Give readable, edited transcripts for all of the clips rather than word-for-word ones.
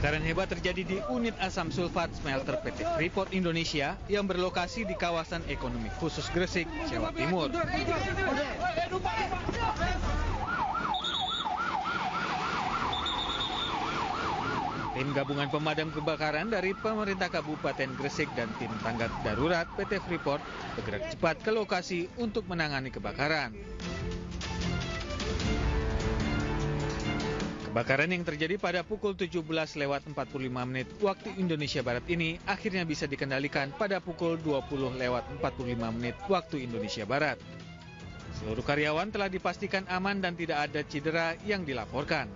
Kebakaran hebat terjadi di unit asam sulfat smelter PT Freeport Indonesia yang berlokasi di kawasan ekonomi khusus Gresik, Jawa Timur. Tim gabungan pemadam kebakaran dari pemerintah Kabupaten Gresik dan tim tanggap darurat PT Freeport bergerak cepat ke lokasi untuk menangani kebakaran. Kebakaran yang terjadi pada pukul 17:45 waktu Indonesia Barat ini akhirnya bisa dikendalikan pada pukul 20:45 waktu Indonesia Barat. Seluruh karyawan telah dipastikan aman dan tidak ada cedera yang dilaporkan.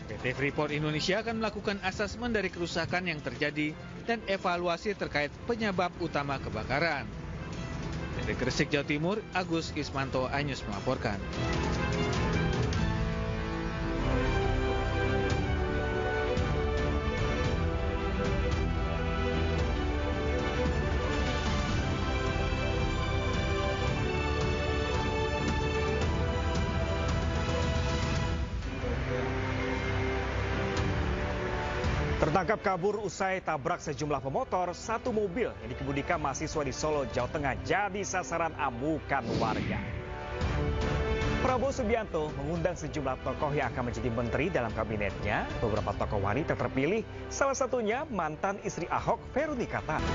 PT Freeport Indonesia akan melakukan asesmen dari kerusakan yang terjadi dan evaluasi terkait penyebab utama kebakaran. Dari Gresik, Jawa Timur, Agus Ismanto, iNews melaporkan. Tertangkap kabur usai tabrak sejumlah pemotor, satu mobil yang dikemudikan mahasiswa di Solo, Jawa Tengah jadi sasaran amukan warga. Prabowo Subianto mengundang sejumlah tokoh yang akan menjadi menteri dalam kabinetnya. Beberapa tokoh wanita terpilih, salah satunya mantan istri Ahok, Veronica Tan.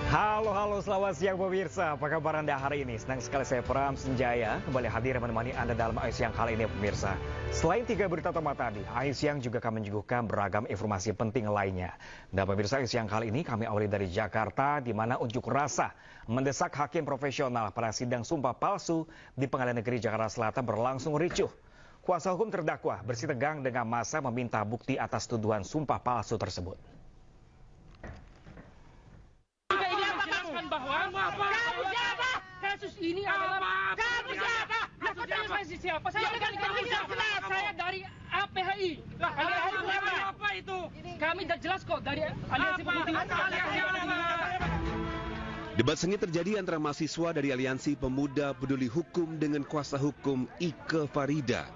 Halo, selamat siang pemirsa. Apa kabar Anda hari ini? Senang sekali saya Pram Senjaya kembali hadir menemani Anda dalam Ayu Siang kali ini pemirsa. Selain 3 berita utama tadi, Ayu Siang juga akan menyuguhkan beragam informasi penting lainnya. Dan pemirsa, Ayu Siang kali ini kami awali dari Jakarta, di mana unjuk rasa mendesak hakim profesional pada sidang sumpah palsu di Pengadilan Negeri Jakarta Selatan berlangsung ricuh. Kuasa hukum terdakwa bersitegang dengan massa meminta bukti atas tuduhan sumpah palsu tersebut. Kamu siapa? Kasus ini adalah kamu siapa? Aku tanya saya siapa? Saya saya dari APHI. Apa itu? Kami sudah jelas kok dari Aliansi Pemuda. Debat sengit terjadi antara mahasiswa dari Aliansi Pemuda Peduli Hukum dengan kuasa hukum Ike Farida,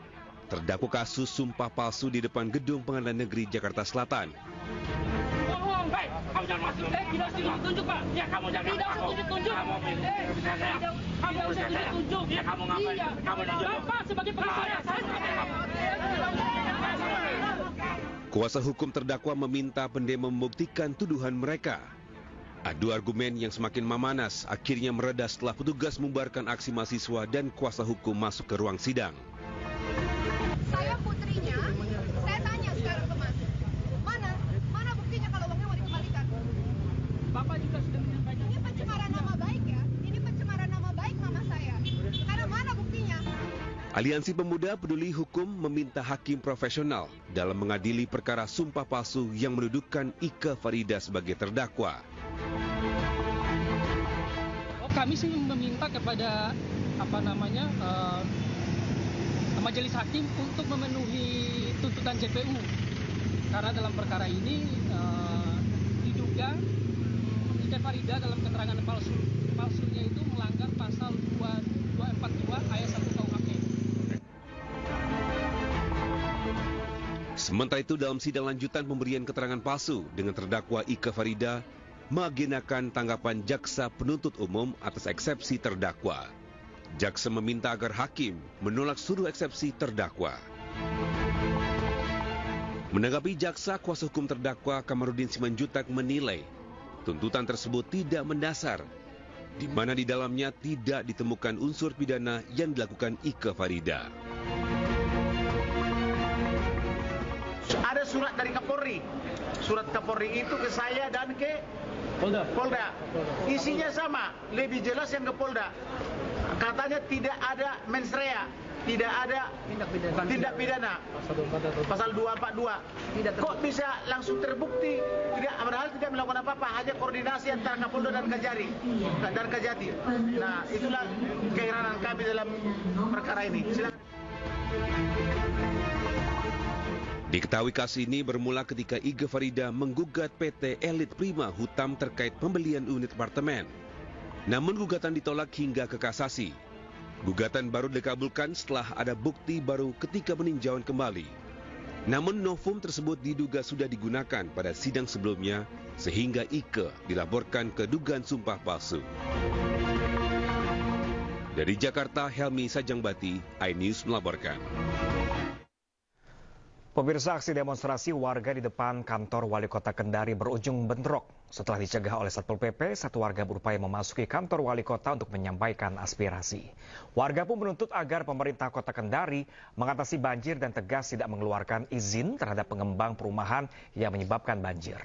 terdakwa kasus sumpah palsu di depan gedung Pengadilan Negeri Jakarta Selatan. Kamu jangan masuk. Tidak usah tunjuk, Pak. Ya, kamu jangan. Tidak usah tunjuk-tunjuk. Kamu usah tunjuk. Ya, kamu ngapain? Kamu Bapak sebagai pengacara. Kuasa hukum terdakwa meminta pendemo membuktikan tuduhan mereka. Adu argumen yang semakin memanas akhirnya mereda setelah petugas membubarkan aksi mahasiswa dan kuasa hukum masuk ke ruang sidang. Saya putrinya, saya tanya sekarang ke Mas. Mana buktinya kalau uangnya mau dikembalikan? Bapak juga sudah menyampaikan. Ini pencemaran nama baik ya. Ini pencemaran nama baik mama saya. Karena mana buktinya? Aliansi Pemuda Peduli Hukum meminta hakim profesional dalam mengadili perkara sumpah palsu yang mendudukan Ike Farida sebagai terdakwa. Kami sih meminta kepada majelis hakim untuk memenuhi tuntutan JPU. Karena dalam perkara ini diduga Ike Farida dalam keterangan palsunya itu melanggar pasal 242 ayat 1 KUHP. Sementara itu dalam sidang lanjutan pemberian keterangan palsu dengan terdakwa Ike Farida mengagendakan tanggapan jaksa penuntut umum atas eksepsi terdakwa. Jaksa meminta agar hakim menolak seluruh eksepsi terdakwa. Menanggapi jaksa, kuasa hukum terdakwa Kamarudin Simanjuntak menilai tuntutan tersebut tidak mendasar, di mana di dalamnya tidak ditemukan unsur pidana yang dilakukan Ike Farida. Ada surat dari Kapolri. Surat Kapolri itu ke saya dan ke Polda. Isinya sama, lebih jelas yang ke Polda. Katanya tidak ada mens rea, tidak ada tindak pidana. Pasal 242. Kok bisa langsung terbukti? Tidak, padahal tidak melakukan apa-apa, hanya koordinasi antara Kapolda dan Kajari dan Kajati. Nah, itulah keheranan kami dalam perkara ini. Silakan. Diketahui kasus ini bermula ketika Ike Farida menggugat PT Elite Prima Hutam terkait pembelian unit apartemen. Namun gugatan ditolak hingga ke kasasi. Gugatan baru dikabulkan setelah ada bukti baru ketika peninjauan kembali. Namun novum tersebut diduga sudah digunakan pada sidang sebelumnya sehingga Ike dilaporkan ke dugaan sumpah palsu. Dari Jakarta, Helmi Sajangbati, iNews melaporkan. Pemirsa, aksi demonstrasi warga di depan kantor Wali Kota Kendari berujung bentrok. Setelah dicegah oleh Satpol PP, satu warga berupaya memasuki kantor Wali Kota untuk menyampaikan aspirasi. Warga pun menuntut agar pemerintah Kota Kendari mengatasi banjir dan tegas tidak mengeluarkan izin terhadap pengembang perumahan yang menyebabkan banjir.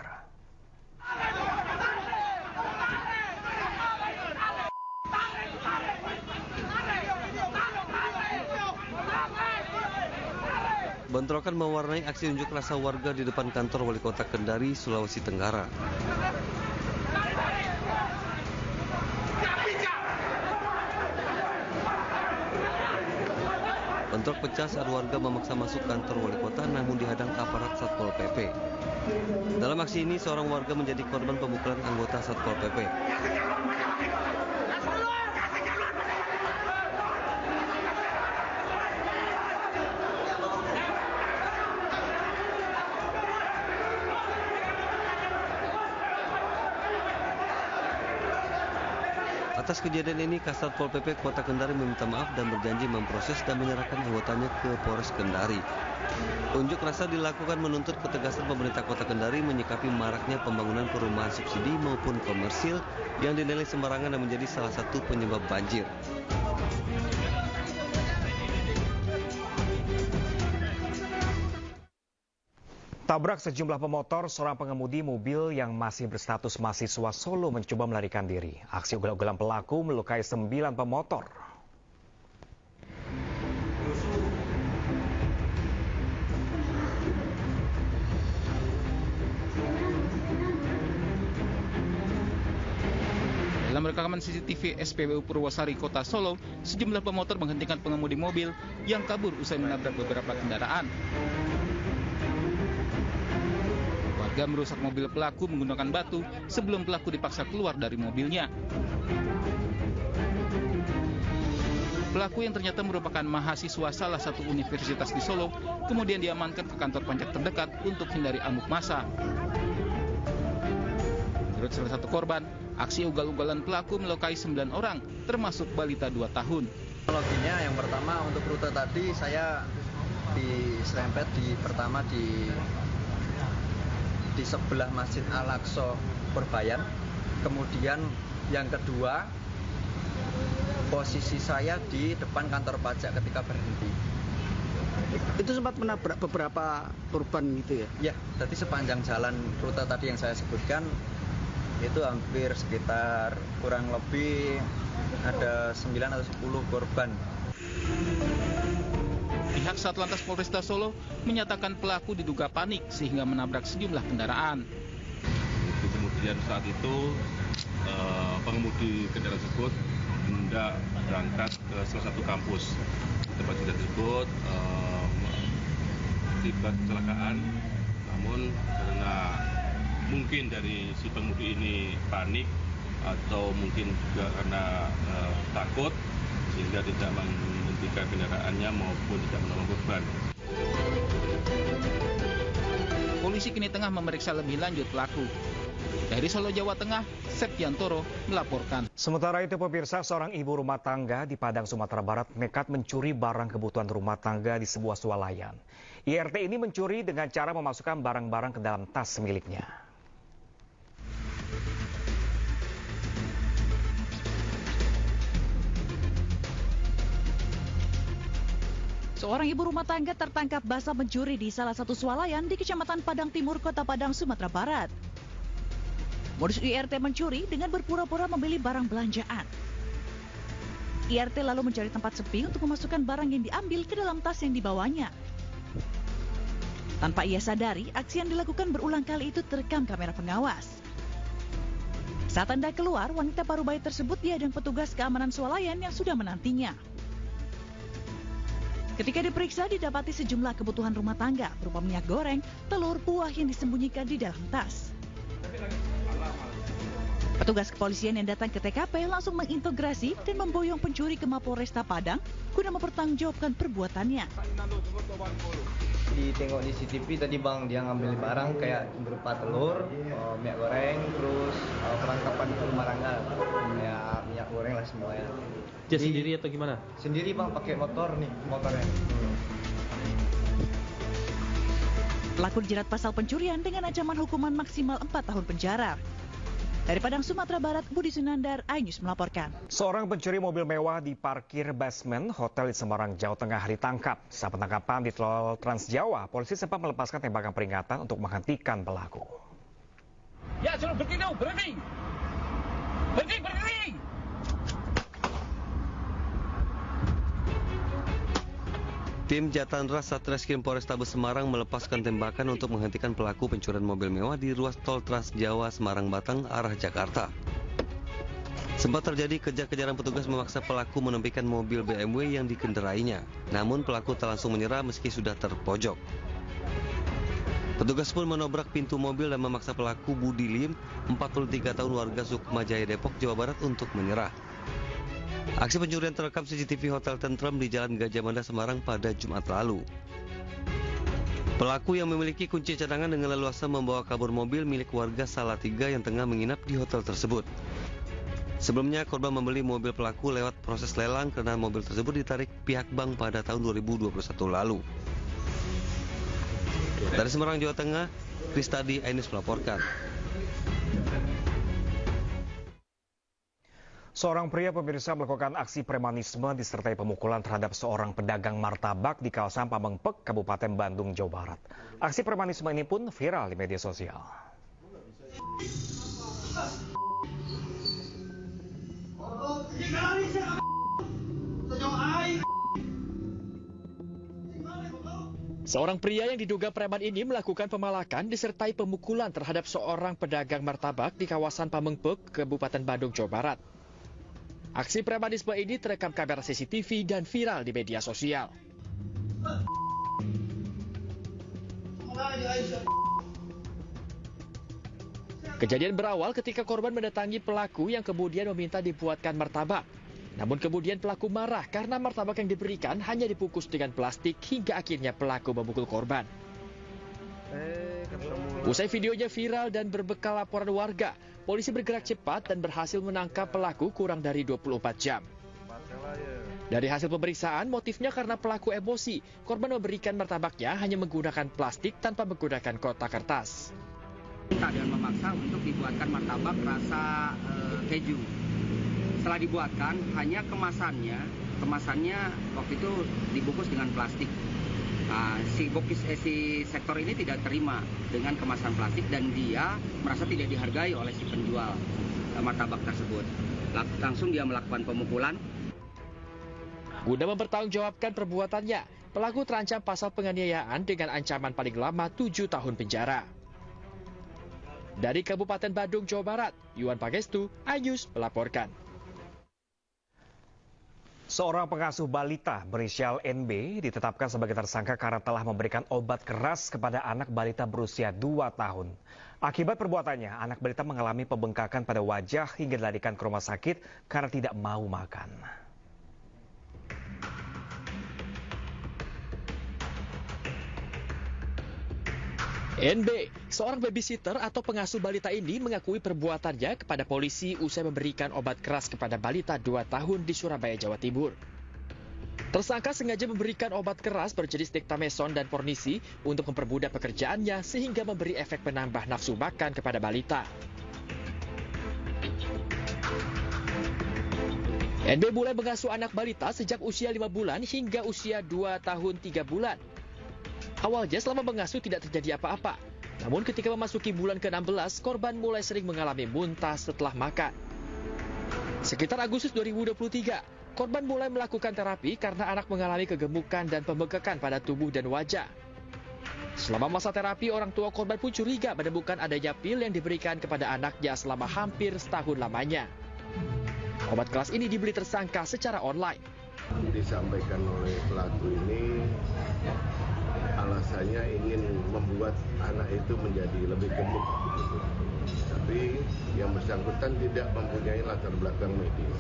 Bentrokan mewarnai aksi unjuk rasa warga di depan kantor Wali Kota Kendari, Sulawesi Tenggara. Bentrok pecah saat warga memaksa masuk kantor Wali Kota namun dihadang aparat Satpol PP. Dalam aksi ini, seorang warga menjadi korban pemukulan anggota Satpol PP. Atas kejadian ini, Kasat Pol PP Kota Kendari meminta maaf dan berjanji memproses dan menyerahkan anggotanya ke Polres Kendari. Unjuk rasa dilakukan menuntut ketegasan pemerintah Kota Kendari menyikapi maraknya pembangunan perumahan subsidi maupun komersil yang dinilai sembarangan dan menjadi salah satu penyebab banjir. Tabrak sejumlah pemotor, seorang pengemudi mobil yang masih berstatus mahasiswa Solo mencoba melarikan diri. Aksi ugal-ugalan pelaku melukai 9 pemotor. Dalam rekaman CCTV SPBU Purwosari Kota Solo, sejumlah pemotor menghentikan pengemudi mobil yang kabur usai menabrak beberapa kendaraan. Warga merusak mobil pelaku menggunakan batu sebelum pelaku dipaksa keluar dari mobilnya. Pelaku yang ternyata merupakan mahasiswa salah satu universitas di Solo kemudian diamankan ke kantor pajak terdekat untuk hindari amuk massa. Menurut salah satu korban, aksi ugal-ugalan pelaku melukai 9 orang, termasuk balita 2 tahun. Kronologinya yang pertama untuk rute tadi saya diserempet pertama di sebelah Masjid Al-Aqsa Purbayan. Kemudian yang kedua, posisi saya di depan kantor pajak ketika berhenti. Itu sempat menabrak beberapa korban gitu ya? Ya, jadi sepanjang jalan rute tadi yang saya sebutkan, itu hampir sekitar kurang lebih ada 9 atau 10 korban. Pihak Satlantas Polresta Solo menyatakan pelaku diduga panik sehingga menabrak sejumlah kendaraan. Kemudian saat itu pengemudi kendaraan tersebut hendak berangkat ke salah satu kampus. Tempat tersebut terlibat kecelakaan, namun karena mungkin dari si pengemudi ini panik atau mungkin juga karena takut sehingga tidak menghentikan kendaraannya maupun tidak menolong korban. Polisi kini tengah memeriksa lebih lanjut pelaku. Dari Solo, Jawa Tengah, Septiantoro melaporkan. Sementara itu, pemirsa, seorang ibu rumah tangga di Padang, Sumatera Barat nekat mencuri barang kebutuhan rumah tangga di sebuah swalayan. IRT ini mencuri dengan cara memasukkan barang-barang ke dalam tas miliknya. Seorang ibu rumah tangga tertangkap basah mencuri di salah satu swalayan di Kecamatan Padang Timur, Kota Padang, Sumatera Barat. Modus IRT mencuri dengan berpura-pura membeli barang belanjaan. IRT lalu mencari tempat sepi untuk memasukkan barang yang diambil ke dalam tas yang dibawanya. Tanpa ia sadari, aksi yang dilakukan berulang kali itu terekam kamera pengawas. Saat hendak keluar, wanita parubaya tersebut dihadang petugas keamanan swalayan yang sudah menantinya. Ketika diperiksa, didapati sejumlah kebutuhan rumah tangga berupa minyak goreng, telur, buah yang disembunyikan di dalam tas. Petugas kepolisian yang datang ke TKP langsung mengintegrasi dan memboyong pencuri ke Mapolresta Padang guna mempertanggungjawabkan perbuatannya. Ditengok di CCTV tadi bang, dia ngambil barang kayak berupa telur, minyak goreng, terus perlengkapan rumah tangga, kayak minyak goreng lah semuanya. Dia sendiri atau gimana? Sendiri bang, pakai motor nih motornya. Pelaku dijerat pasal pencurian dengan ancaman hukuman maksimal 4 tahun penjara. Dari Padang, Sumatera Barat, Budi Sunandar, iNews melaporkan. Seorang pencuri mobil mewah di parkir basement hotel di Semarang, Jawa Tengah ditangkap. Saat penangkapan di tol Trans Jawa, polisi sempat melepaskan tembakan peringatan untuk menghentikan pelaku. Ya, suruh berhenti dong, berhenti! Berhenti! Tim Jatandra Satreskrim Polrestabes Semarang melepaskan tembakan untuk menghentikan pelaku pencurian mobil mewah di ruas tol Trans Jawa Semarang-Batang arah Jakarta. Sempat terjadi kejar-kejaran, petugas memaksa pelaku menempikan mobil BMW yang dikendarainya. Namun pelaku tak langsung menyerah meski sudah terpojok. Petugas pun menobrak pintu mobil dan memaksa pelaku Budi Lim, 43 tahun warga Sukmajaya, Depok, Jawa Barat untuk menyerah. Aksi pencurian terekam CCTV Hotel Tentrem di Jalan Gajah Mada, Semarang pada Jumat lalu. Pelaku yang memiliki kunci cadangan dengan leluasa membawa kabur mobil milik warga Salatiga yang tengah menginap di hotel tersebut. Sebelumnya, korban membeli mobil pelaku lewat proses lelang karena mobil tersebut ditarik pihak bank pada tahun 2021 lalu. Dari Semarang, Jawa Tengah, Kristadi, iNews melaporkan. Seorang pria pemirsa melakukan aksi premanisme disertai pemukulan terhadap seorang pedagang martabak di kawasan Pamengpek, Kabupaten Bandung, Jawa Barat. Aksi premanisme ini pun viral di media sosial. Seorang pria yang diduga preman ini melakukan pemalakan disertai pemukulan terhadap seorang pedagang martabak di kawasan Pamengpek, Kabupaten Bandung, Jawa Barat. Aksi premanisme ini terekam kamera CCTV dan viral di media sosial. Kejadian berawal ketika korban mendatangi pelaku yang kemudian meminta dibuatkan martabak. Namun kemudian pelaku marah karena martabak yang diberikan hanya dibungkus dengan plastik hingga akhirnya pelaku memukul korban. Usai videonya viral dan berbekal laporan warga, polisi bergerak cepat dan berhasil menangkap pelaku kurang dari 24 jam. Dari hasil pemeriksaan, motifnya karena pelaku emosi. Korban memberikan martabaknya hanya menggunakan plastik tanpa menggunakan kotak kertas. Minta dan memaksa untuk dibuatkan martabak rasa keju. Setelah dibuatkan, hanya kemasannya waktu itu dibungkus dengan plastik. Nah, si sektor ini tidak terima dengan kemasan plastik dan dia merasa tidak dihargai oleh si penjual martabak tersebut. Langsung dia melakukan pemukulan. Guna mempertanggungjawabkan perbuatannya, pelaku terancam pasal penganiayaan dengan ancaman paling lama 7 tahun penjara. Dari Kabupaten Bandung, Jawa Barat, Yuan Pagestu, iNews melaporkan. Seorang pengasuh balita berinisial NB ditetapkan sebagai tersangka karena telah memberikan obat keras kepada anak balita berusia 2 tahun. Akibat perbuatannya, anak balita mengalami pembengkakan pada wajah hingga dilarikan ke rumah sakit karena tidak mau makan. NB, seorang babysitter atau pengasuh balita ini mengakui perbuatannya kepada polisi usai memberikan obat keras kepada balita 2 tahun di Surabaya, Jawa Timur. Tersangka sengaja memberikan obat keras berjenis dexamethasone dan pornisi untuk mempermudah pekerjaannya sehingga memberi efek penambah nafsu makan kepada balita. NB mulai mengasuh anak balita sejak usia 5 bulan hingga usia 2 tahun 3 bulan. Awalnya selama mengasuh tidak terjadi apa-apa. Namun ketika memasuki bulan ke-16, korban mulai sering mengalami muntah setelah makan. Sekitar Agustus 2023, korban mulai melakukan terapi karena anak mengalami kegemukan dan pembengkakan pada tubuh dan wajah. Selama masa terapi, orang tua korban pun curiga menemukan adanya pil yang diberikan kepada anaknya selama hampir setahun lamanya. Obat keras ini dibeli tersangka secara online. Disampaikan oleh pelaku ini alasannya ingin membuat anak itu menjadi lebih gemuk. Tapi yang bersangkutan tidak mempunyai latar belakang medis.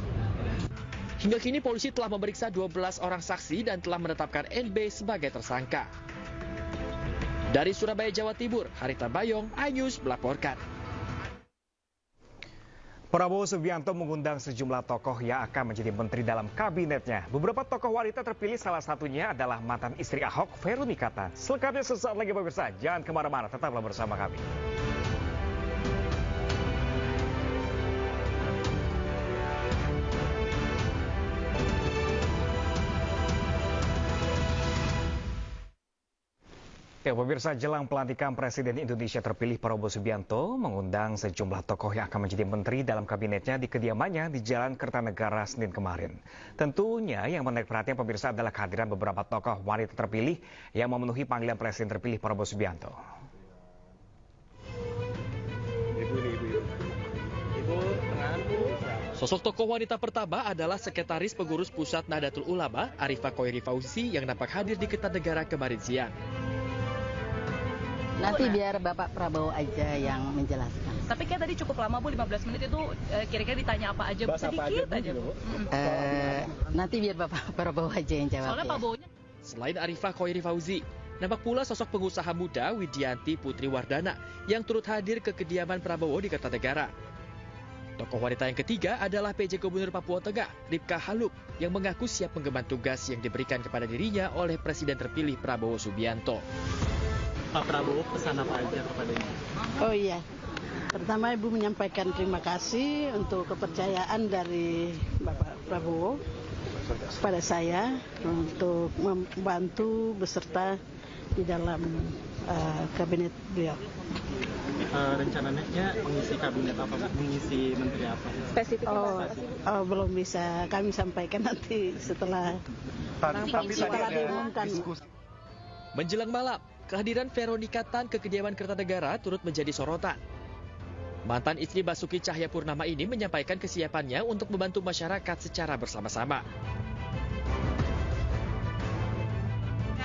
Hingga kini polisi telah memeriksa 12 orang saksi dan telah menetapkan NB sebagai tersangka. Dari Surabaya, Jawa Timur, Harita Bayong, iNews melaporkan. Prabowo Subianto mengundang sejumlah tokoh yang akan menjadi menteri dalam kabinetnya. Beberapa tokoh wanita terpilih, salah satunya adalah mantan istri Ahok, Veronica Tan. Selengkapnya sesaat lagi pemirsa, jangan kemana-mana, tetaplah bersama kami. Ya, pemirsa, jelang pelantikan Presiden Indonesia terpilih Prabowo Subianto mengundang sejumlah tokoh yang akan menjadi menteri dalam kabinetnya di kediamannya di Jalan Kertanegara Senin kemarin. Tentunya yang menarik perhatian pemirsa adalah kehadiran beberapa tokoh wanita terpilih yang memenuhi panggilan Presiden terpilih Prabowo Subianto. Sosok tokoh wanita pertama adalah Sekretaris Pengurus Pusat Nahdlatul Ulama, Arifah Khoiri Fauzi, yang nampak hadir di Kertanegara kemarin siang. Nanti biar Bapak Prabowo aja yang menjelaskan. Tapi kayak tadi cukup lama Bu, 15 menit itu kira-kira ditanya apa aja Bu? Sedikit aja Bu. Nanti biar Bapak Prabowo aja yang jawab. Soalnya ya. Pak Bowonya. Selain Arifah Khoiri Fauzi, nampak pula sosok pengusaha muda Widianti Putri Wardana yang turut hadir ke kediaman Prabowo di Kertanegara. Tokoh wanita yang ketiga adalah PJ Gubernur Papua Tengah, Ripka Haluk, yang mengaku siap mengemban tugas yang diberikan kepada dirinya oleh Presiden terpilih Prabowo Subianto. Pak Prabowo pesan apa aja kepada Ibu? Oh iya, pertama Ibu menyampaikan terima kasih untuk kepercayaan dari Bapak Prabowo kepada saya untuk membantu beserta di dalam kabinet beliau. Rencananya mengisi kabinet apa, mengisi menteri apa? Spesifik belum bisa kami sampaikan nanti setelah diumumkan. Menjelang malam, kehadiran Veronica Tan ke kediaman Kertanegara turut menjadi sorotan. Mantan istri Basuki Cahayapurnama ini menyampaikan kesiapannya untuk membantu masyarakat secara bersama-sama.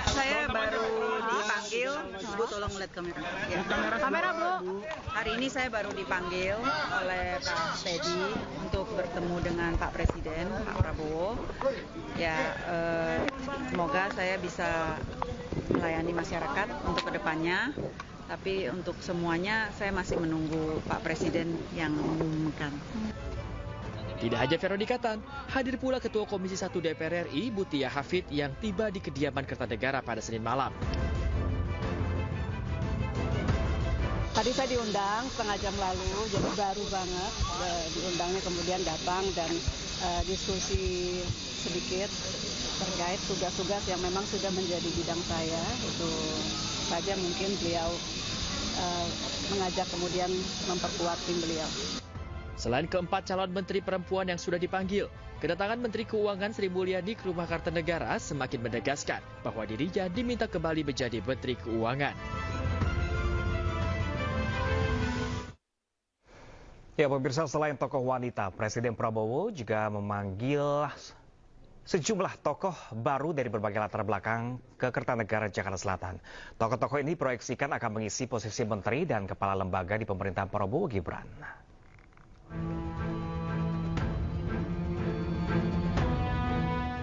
Saya baru dipanggil, Bu tolong lihat kamera. Ya. Kamera Bu. Hari ini saya baru dipanggil oleh Pak Teddy untuk bertemu dengan Pak Presiden, Pak Prabowo. Ya, semoga saya bisa melayani masyarakat untuk kedepannya. Tapi untuk semuanya saya masih menunggu Pak Presiden yang mengumumkan. Tidak hanya Veronica Tan, hadir pula Ketua Komisi 1 DPR RI, Mutia Hafid, yang tiba di kediaman Kertanegara pada Senin malam. Tadi saya diundang setengah jam lalu, jadi baru banget diundangnya, kemudian datang dan diskusi sedikit terkait tugas-tugas yang memang sudah menjadi bidang saya. Itu saja mungkin beliau mengajak kemudian memperkuat tim beliau. Selain keempat calon menteri perempuan yang sudah dipanggil, kedatangan Menteri Keuangan Sri Mulyani ke Rumah Kertanegara semakin menegaskan bahwa dirinya diminta kembali menjadi Menteri Keuangan. Ya pemirsa, selain tokoh wanita, Presiden Prabowo juga memanggil sejumlah tokoh baru dari berbagai latar belakang ke Kertanegara, Jakarta Selatan. Tokoh-tokoh ini proyeksikan akan mengisi posisi menteri dan kepala lembaga di pemerintahan Prabowo Gibran.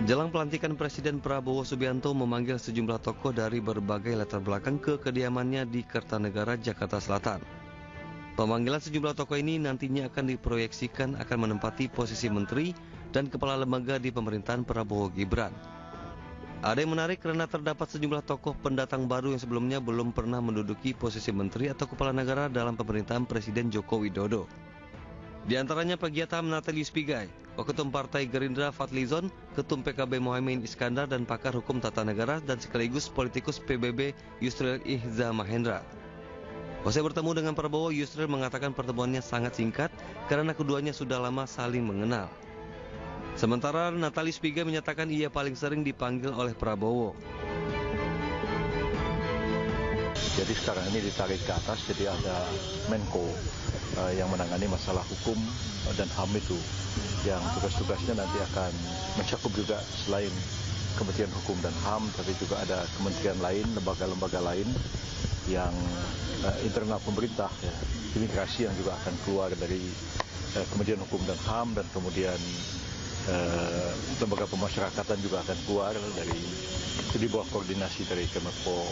Jelang pelantikan Presiden Prabowo Subianto memanggil sejumlah tokoh dari berbagai latar belakang ke kediamannya di Kertanegara, Jakarta Selatan. Pemanggilan sejumlah tokoh ini nantinya akan diproyeksikan akan menempati posisi menteri dan kepala lembaga di pemerintahan Prabowo Gibran. Ada yang menarik karena terdapat sejumlah tokoh pendatang baru yang sebelumnya belum pernah menduduki posisi menteri atau kepala negara dalam pemerintahan Presiden Joko Widodo. Di antaranya Pegiatam Natalius Pigai, Waketum Partai Gerindra Fadlizon, Ketum PKB Mohaimin Iskandar, dan pakar hukum tata negara dan sekaligus politikus PBB Yusril Ihza Mahendra. Usai bertemu dengan Prabowo, Yusril mengatakan pertemuannya sangat singkat karena keduanya sudah lama saling mengenal. Sementara Natalius Pigai menyatakan ia paling sering dipanggil oleh Prabowo. Jadi sekarang ini ditarik ke atas, jadi ada Menko yang menangani masalah hukum dan HAM itu, yang tugas-tugasnya nanti akan mencakup juga selain Kementerian Hukum dan HAM, tapi juga ada kementerian lain, lembaga-lembaga lain yang internal pemerintah, ya, imigrasi yang juga akan keluar dari Kementerian Hukum dan HAM, dan kemudian lembaga pemasyarakatan juga akan keluar dari di bawah koordinasi dari Kemenko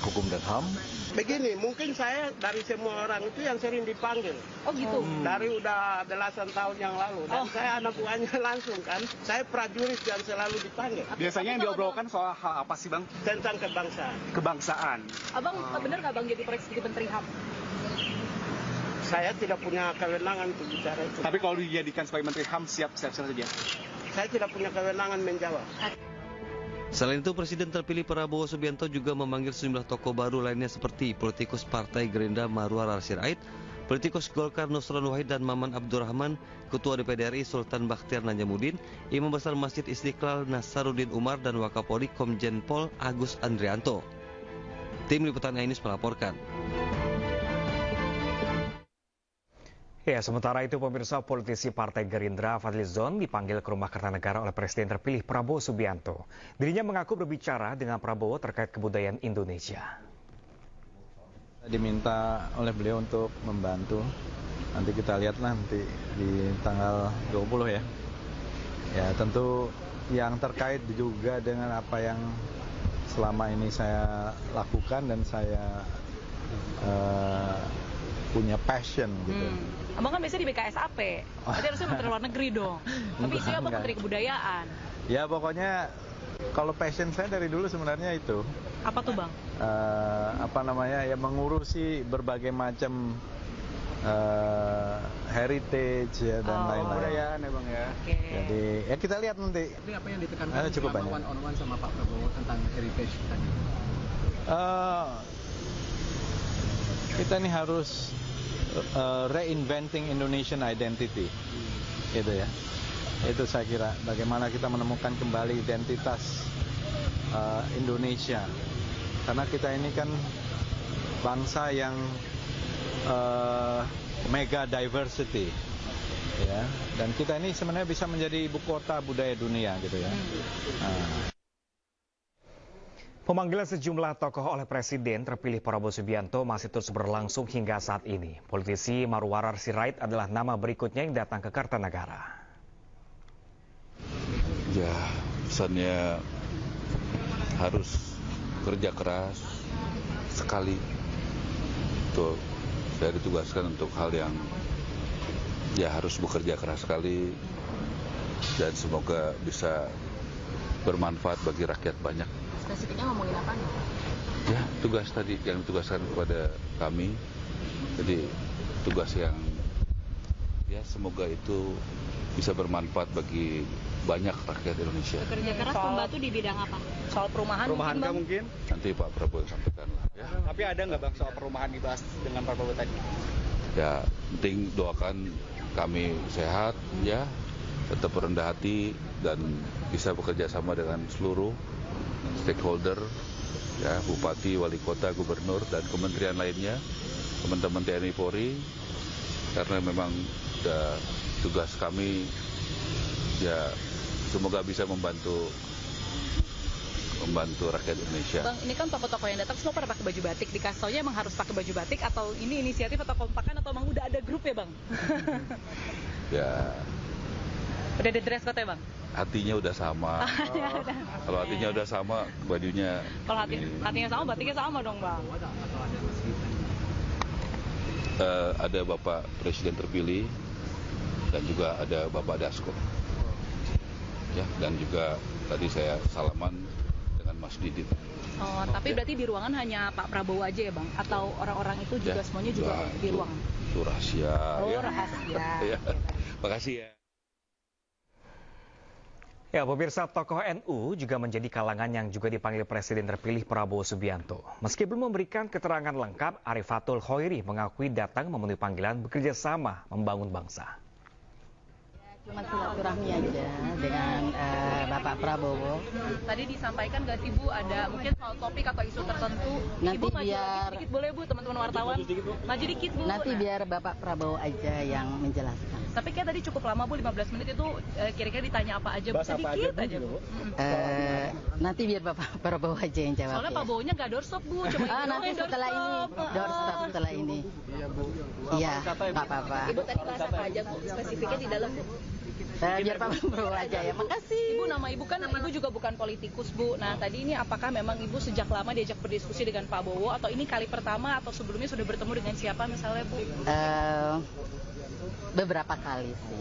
Hukum dan HAM. Begini, mungkin saya dari semua orang itu yang sering dipanggil. Oh gitu? Dari udah belasan tahun yang lalu. Dan saya anak buahnya langsung kan. Saya prajurit yang selalu dipanggil. Biasanya yang diobrolkan soal hal apa sih Bang? Tentang kebangsaan. Kebangsaan. Abang benar nggak Bang jadi proyeksi Menteri HAM? Saya tidak punya kewenangan untuk bicara itu. Tapi kalau dijadikan sebagai Menteri HAM siap saja. Saya tidak punya kewenangan menjawab. Selain itu, Presiden terpilih Prabowo Subianto juga memanggil sejumlah tokoh baru lainnya seperti politikus Partai Gerindra Marwarar Sirait, politikus Golkar Nusron Wahid dan Maman Abdurrahman, Ketua DPD RI Sultan Bakhtiar Nanjamuddin, Imam Besar Masjid Istiqlal Nasaruddin Umar dan Wakapolri Komjen Pol Agus Andrianto. Tim Liputan Ainus melaporkan. Ya, sementara itu pemirsa, politisi Partai Gerindra Fadlizon dipanggil ke Rumah Kertanegara oleh Presiden terpilih Prabowo Subianto. Dirinya mengaku berbicara dengan Prabowo terkait kebudayaan Indonesia. Diminta oleh beliau untuk membantu. Nanti kita lihatlah nanti di tanggal 20 ya. Ya, tentu yang terkait juga dengan apa yang selama ini saya lakukan dan saya punya passion gitu. Abang kan biasanya di BKSAP, berarti harusnya Menteri Luar Negeri dong. Tapi isinya Abang Menteri Kebudayaan. Ya pokoknya kalau passion saya dari dulu sebenarnya itu. Apa tuh Bang? Ya mengurusi berbagai macam heritage ya dan lain-lain. Kebudayaan ya Bang ya. Okay. Jadi ya kita lihat nanti. Tapi apa yang ditekankan cukup banyak. One-on-one sama Pak Prabowo tentang heritage tadi? Kita nih harus reinventing Indonesian identity, gitu ya. Itu saya kira bagaimana kita menemukan kembali identitas Indonesia. Karena kita ini kan bangsa yang mega diversity, ya. Dan kita ini sebenarnya bisa menjadi ibu kota budaya dunia, gitu ya. Pemanggilan sejumlah tokoh oleh Presiden terpilih Prabowo Subianto masih terus berlangsung hingga saat ini. Politisi Marwarar Sirait adalah nama berikutnya yang datang ke Kertanegara. Ya, pesannya harus kerja keras sekali. Tuh, saya ditugaskan untuk hal yang ya harus bekerja keras sekali dan semoga bisa bermanfaat bagi rakyat banyak. Spesifiknya ngomongin apa nih? Ya, tugas tadi yang ditugaskan kepada kami. Jadi tugas yang ya semoga itu bisa bermanfaat bagi banyak rakyat Indonesia. Kerja keras membantu di bidang apa? Soal perumahan mungkin? Nanti Pak Prabowo sampaikan lah. Ya. Tapi ada nggak Bang soal perumahan dibahas dengan Pak Prabowo tadi? Ya, penting doakan kami sehat, ya, tetap rendah hati dan bisa bekerja sama dengan seluruh stakeholder, ya, bupati, wali kota, gubernur, dan kementerian lainnya, teman-teman TNI Polri, karena memang tugas kami, ya, semoga bisa membantu rakyat Indonesia. Bang, ini kan tokoh-tokoh yang datang semua pada pakai baju batik. Dikasih taunya emang harus pakai baju batik atau ini inisiatif atau kompakan atau emang udah ada grup ya Bang? Ya. Udah ada dress code ya Bang? Hatinya udah sama. Kalau hatinya udah sama, bajunya. Kalau hatinya sama, batiknya sama dong Bang. Ada Bapak Presiden terpilih dan juga ada Bapak Dasko. Ya, dan juga tadi saya salaman dengan Mas Didit. Oh, tapi berarti di ruangan hanya Pak Prabowo aja ya Bang? Atau orang-orang itu juga semuanya juga di ruangan? Itu rahasia. Oh, ya. rahasia. Ya. Makasih ya. Ya, pemirsa, tokoh NU juga menjadi kalangan yang juga dipanggil Presiden terpilih Prabowo Subianto. Meski belum memberikan keterangan lengkap, Arifatul Khoiri mengakui datang memenuhi panggilan bekerja sama membangun bangsa. Cuma silaturahmi aja dengan Bapak Prabowo. Tadi disampaikan nggak sih Bu, ada mungkin soal topik atau isu tertentu? Nanti Ibu maju biar sedikit boleh Bu, teman-teman wartawan. Maju dikit Bu. Nanti biar Bapak Prabowo aja yang menjelaskan. Tapi kayak tadi cukup lama Bu, 15 menit itu kira-kira ditanya apa aja Bu? Sedikit aja Bu. Nanti biar Bapak Prabowo aja yang jawab. Soalnya ya. Pak Bowo-nya nggak doorstop, Bu. Coba nanti setelah ini, doorstop setelah ini. Iya, Bu. Iya, nggak apa-apa. Ibu tadi bahas apa aja, Bu? Spesifiknya di dalam, Bu. Biar Pak Prabowo aja ya. Makasih. Ibu, nama Ibu kan, Ibu juga bukan politikus, Bu. Nah, tadi ini apakah memang Ibu sejak lama diajak berdiskusi dengan Pak Bowo, atau ini kali pertama, atau sebelumnya sudah bertemu dengan siapa misalnya, Bu? Beberapa kali sih.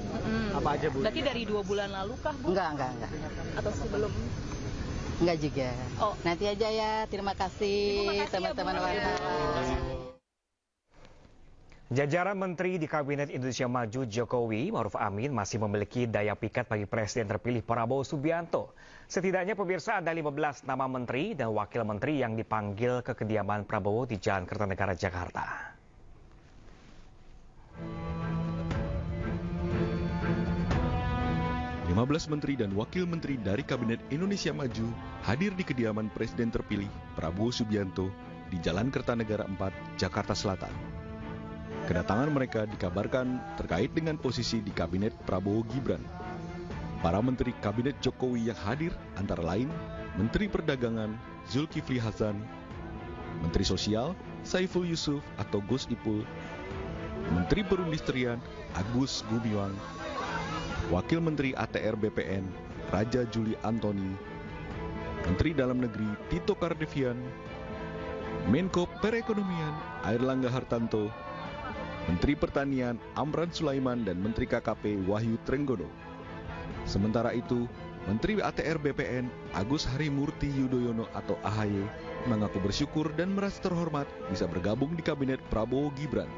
Apa aja, Bu? Berarti dari 2 bulan lalu kah, Bu? Enggak. Atau sebelum? Enggak juga. Oh. Nanti aja ya. Terima kasih teman-teman wartawan. Jajaran Menteri di Kabinet Indonesia Maju Jokowi Ma'ruf Amin masih memiliki daya pikat bagi Presiden terpilih Prabowo Subianto. Setidaknya pemirsa ada 15 nama menteri dan wakil menteri yang dipanggil ke kediaman Prabowo di Jalan Kertanegara, Jakarta. Lima 15 menteri dan wakil menteri dari Kabinet Indonesia Maju hadir di kediaman Presiden terpilih Prabowo Subianto di Jalan Kertanegara 4, Jakarta Selatan. Kedatangan mereka dikabarkan terkait dengan posisi di Kabinet Prabowo Gibran. Para menteri Kabinet Jokowi yang hadir antara lain Menteri Perdagangan Zulkifli Hasan, Menteri Sosial Saiful Yusuf atau Gus Ipul, Menteri Perindustrian Agus Gumiwang, Wakil Menteri ATR BPN Raja Juli Antoni, Menteri Dalam Negeri Tito Karnavian, Menko Perekonomian Airlangga Hartanto, Menteri Pertanian Amran Sulaiman dan Menteri KKP Wahyu Trenggono. Sementara itu, Menteri ATR BPN Agus Harimurti Yudhoyono atau AHY mengaku bersyukur dan merasa terhormat bisa bergabung di Kabinet Prabowo Gibran.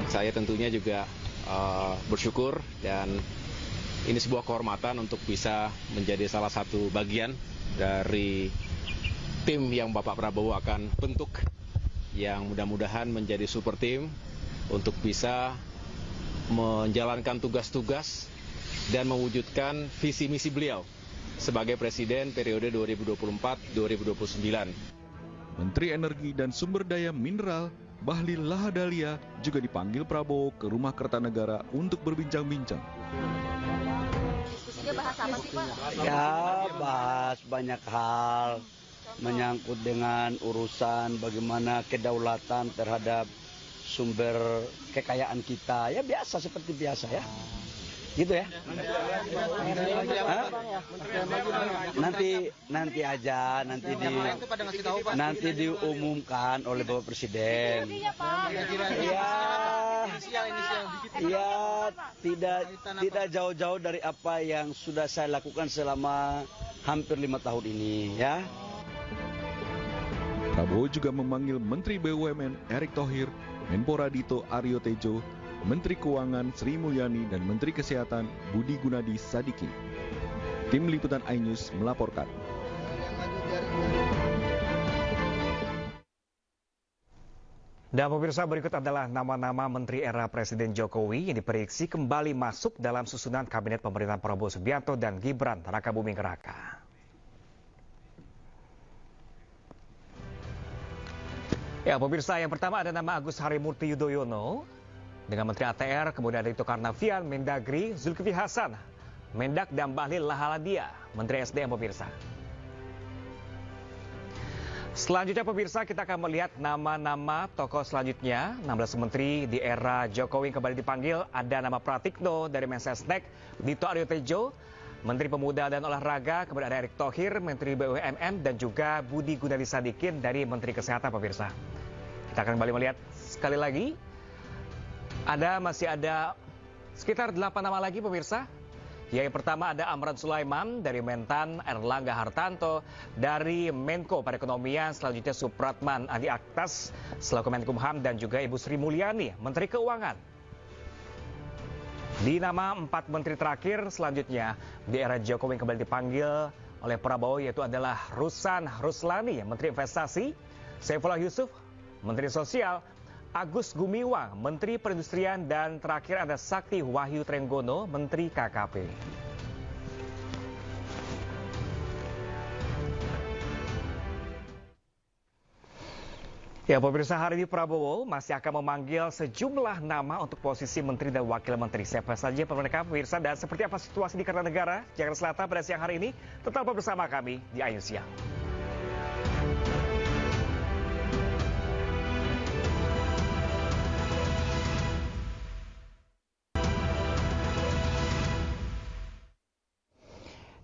Saya tentunya juga bersyukur dan ini sebuah kehormatan untuk bisa menjadi salah satu bagian dari tim yang Bapak Prabowo akan bentuk, yang mudah-mudahan menjadi super tim untuk bisa menjalankan tugas-tugas dan mewujudkan visi misi beliau sebagai Presiden periode 2024-2029. Menteri Energi dan Sumber Daya Mineral Bahlil Lahadalia juga dipanggil Prabowo ke Rumah Kertanegara untuk berbincang-bincang. Diskusinya bahas apa sih, Pak? Ya, bahas banyak hal menyangkut dengan urusan bagaimana kedaulatan terhadap sumber kekayaan kita. Ya biasa, seperti biasa ya. Gitu ya. Nanti aja, nanti diumumkan oleh Bapak Presiden. Ya, tidak jauh-jauh dari apa yang sudah saya lakukan selama hampir 5 tahun ini ya. Prabowo juga memanggil Menteri BUMN Erick Thohir, Menpora Dito Aryo Tejo, Menteri Keuangan Sri Mulyani dan Menteri Kesehatan Budi Gunadi Sadikin. Tim Liputan iNews melaporkan. Dan pemirsa, berikut adalah nama-nama menteri era Presiden Jokowi yang diprediksi kembali masuk dalam susunan Kabinet Pemerintahan Prabowo Subianto dan Gibran Rakabuming Raka. Ya, pemirsa, yang pertama ada nama Agus Harimurti Yudhoyono dengan Menteri ATR, kemudian ada Tito Karnavian, Mendagri, Zulkifli Hasan, Mendak dan Bahlil Lahadalia, Menteri SDM, pemirsa. Selanjutnya, pemirsa, kita akan melihat nama-nama tokoh selanjutnya. 16 menteri di era Jokowi kembali dipanggil. Ada nama Pratikno dari Mensesnek, Dito Aryo Tejo, Menteri Pemuda dan Olahraga, kemudian ada Erick Thohir, Menteri BUMN, dan juga Budi Gunadi Sadikin dari Menteri Kesehatan, pemirsa. Kita akan kembali melihat sekali lagi. Masih ada sekitar 8 nama lagi, pemirsa. Yang pertama ada Amran Sulaiman dari Mentan, Airlangga Hartanto dari Menko Perekonomian, selanjutnya Supratman Andi Aktas selaku Menkumham, dan juga Ibu Sri Mulyani, Menteri Keuangan. Di nama 4 menteri terakhir selanjutnya di era Jokowi yang kembali dipanggil oleh Prabowo, yaitu adalah Ruslan Ruslani, Menteri Investasi, Saifullah Yusuf, Menteri Sosial, Agus Gumiwang, Menteri Perindustrian, dan terakhir ada Sakti Wahyu Trenggono, Menteri KKP. Ya, pemirsa, hari ini Prabowo masih akan memanggil sejumlah nama untuk posisi menteri dan wakil menteri. Siapa saja mereka, pemirsa, dan seperti apa situasi di Kertanegara, Jakarta Selatan pada siang hari ini? Tetap bersama kami di Ayu Siang.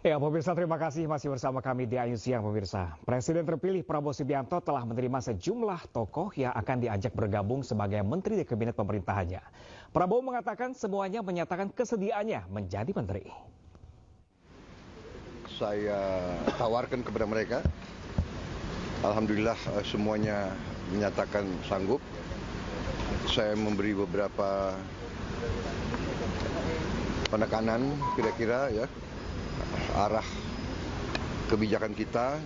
Ya, pemirsa, terima kasih masih bersama kami di Ayu Siang, pemirsa. Presiden terpilih Prabowo Subianto telah menerima sejumlah tokoh yang akan diajak bergabung sebagai menteri di kabinet pemerintahannya. Prabowo mengatakan semuanya menyatakan kesediaannya menjadi menteri. Saya tawarkan kepada mereka, alhamdulillah semuanya menyatakan sanggup. Saya memberi beberapa penekanan kira-kira ya, arah kebijakan kita,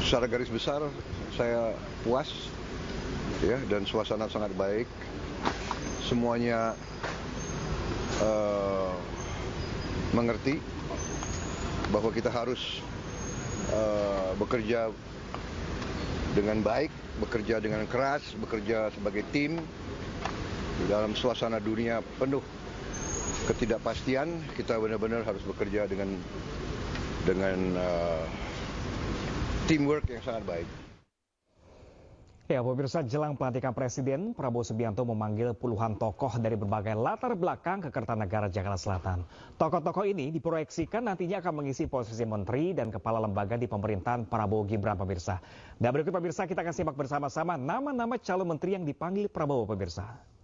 secara garis besar saya puas ya, dan suasana sangat baik. Semuanya mengerti bahwa kita harus bekerja dengan baik, bekerja dengan keras, bekerja sebagai tim. Dalam suasana dunia penuh ketidakpastian, kita benar-benar harus bekerja dengan teamwork yang sangat baik. Ya, pemirsa, jelang pelantikan Presiden, Prabowo Subianto memanggil puluhan tokoh dari berbagai latar belakang ke Kertanegara, Jakarta Selatan. Tokoh-tokoh ini diproyeksikan nantinya akan mengisi posisi menteri dan kepala lembaga di pemerintahan Prabowo Gibran, pemirsa. Dan berikut, pemirsa, kita akan simak bersama-sama nama-nama calon menteri yang dipanggil Prabowo, pemirsa.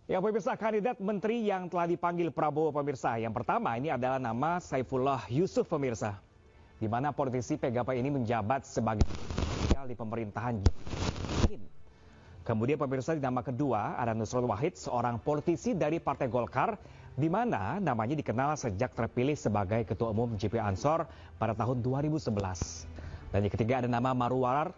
Ya, pemirsa, kandidat menteri yang telah dipanggil Prabowo, pemirsa. Yang pertama ini adalah nama Saifullah Yusuf, pemirsa. Di mana politisi PGP ini menjabat sebagai di pemerintahan. Kemudian, pemirsa, di nama kedua ada Nusron Wahid, seorang politisi dari Partai Golkar, di mana namanya dikenal sejak terpilih sebagai Ketua Umum JP Ansor pada tahun 2011. Dan yang ketiga ada nama Marwar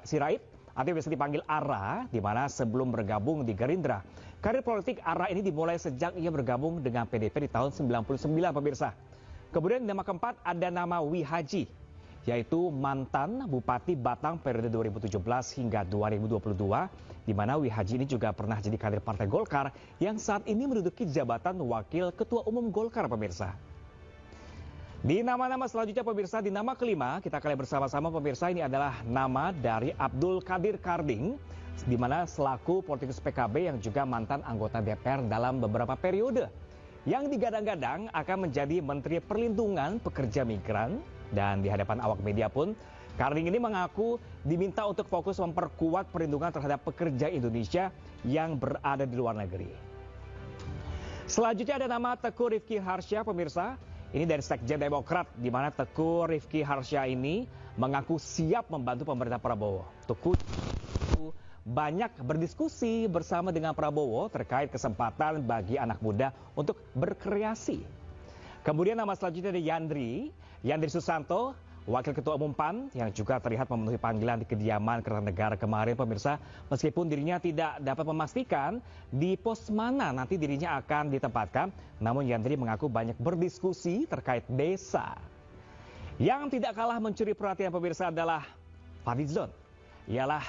Sirait, atau biasa dipanggil Ara, di mana sebelum bergabung di Gerindra, karir politik Ara ini dimulai sejak ia bergabung dengan PDP di tahun 99, pemirsa. Kemudian nama keempat ada nama Wi Haji, yaitu mantan Bupati Batang periode 2017 hingga 2022, di mana Wi Haji ini juga pernah jadi kader Partai Golkar yang saat ini menduduki jabatan Wakil Ketua Umum Golkar, pemirsa. Di nama-nama selanjutnya, pemirsa, di nama kelima kita akan bersama-sama, pemirsa, ini adalah nama dari Abdul Qadir Karding, di mana selaku politikus PKB yang juga mantan anggota DPR dalam beberapa periode, yang digadang-gadang akan menjadi Menteri Perlindungan Pekerja Migran. Dan di hadapan awak media pun, Karding ini mengaku diminta untuk fokus memperkuat perlindungan terhadap pekerja Indonesia yang berada di luar negeri. Selanjutnya ada nama Teguh Rifki Harsha, pemirsa. Ini dari Sekjen Demokrat, di mana Teguh Rifki Harsha ini mengaku siap membantu pemerintah Prabowo. Teguh banyak berdiskusi bersama dengan Prabowo terkait kesempatan bagi anak muda untuk berkreasi. Kemudian nama selanjutnya ada Yandri Susanto, Wakil Ketua Umum PAN, yang juga terlihat memenuhi panggilan di kediaman Kertanegara kemarin, pemirsa. Meskipun dirinya tidak dapat memastikan di pos mana nanti dirinya akan ditempatkan, namun Yandri mengaku banyak berdiskusi terkait desa. Yang tidak kalah mencuri perhatian, pemirsa, adalah Fadlizon. Ialah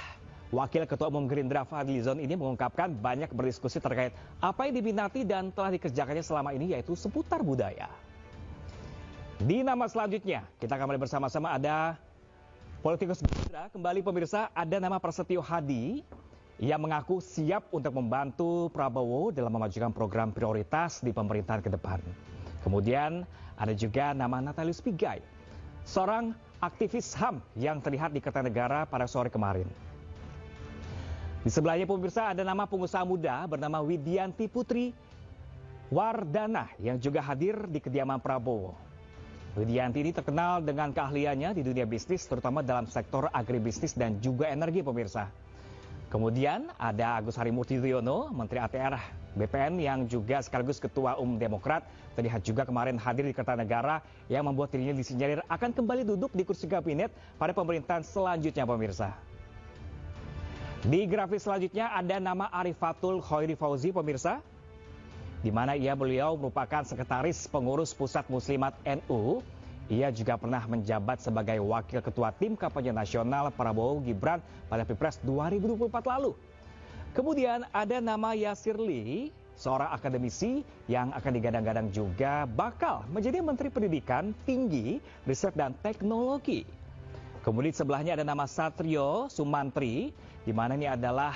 Wakil Ketua Umum Gerindra Fadlizon ini mengungkapkan banyak berdiskusi terkait apa yang diminati dan telah dikerjakannya selama ini, yaitu seputar budaya. Di nama selanjutnya, kita kembali bersama-sama ada politikus Gerindra. Kembali, pemirsa, ada nama Prasetyo Hadi yang mengaku siap untuk membantu Prabowo dalam memajukan program prioritas di pemerintahan ke depan. Kemudian ada juga nama Natalius Pigai, seorang aktivis HAM yang terlihat di Kertanegara pada sore kemarin. Di sebelahnya, pemirsa, ada nama pengusaha muda bernama Widianti Putri Wardana yang juga hadir di kediaman Prabowo. Widianti ini terkenal dengan keahliannya di dunia bisnis, terutama dalam sektor agribisnis dan juga energi, pemirsa. Kemudian ada Agus Harimurti Yudhoyono, Menteri ATR BPN yang juga sekaligus Ketua Umum Demokrat, terlihat juga kemarin hadir di Kertanegara yang membuat dirinya disinyalir akan kembali duduk di kursi kabinet pada pemerintahan selanjutnya, pemirsa. Di grafis selanjutnya ada nama Arifatul Khairi Fauzi, pemirsa. di mana beliau merupakan sekretaris pengurus pusat Muslimat NU. Ia juga pernah menjabat sebagai wakil ketua tim kampanye nasional Prabowo Gibran pada Pilpres 2024 lalu. Kemudian ada nama Yasir Lee, seorang akademisi yang akan digadang-gadang juga bakal menjadi Menteri Pendidikan Tinggi, Riset dan Teknologi. Kemudian sebelahnya ada nama Satrio Sumantri, di mana ini adalah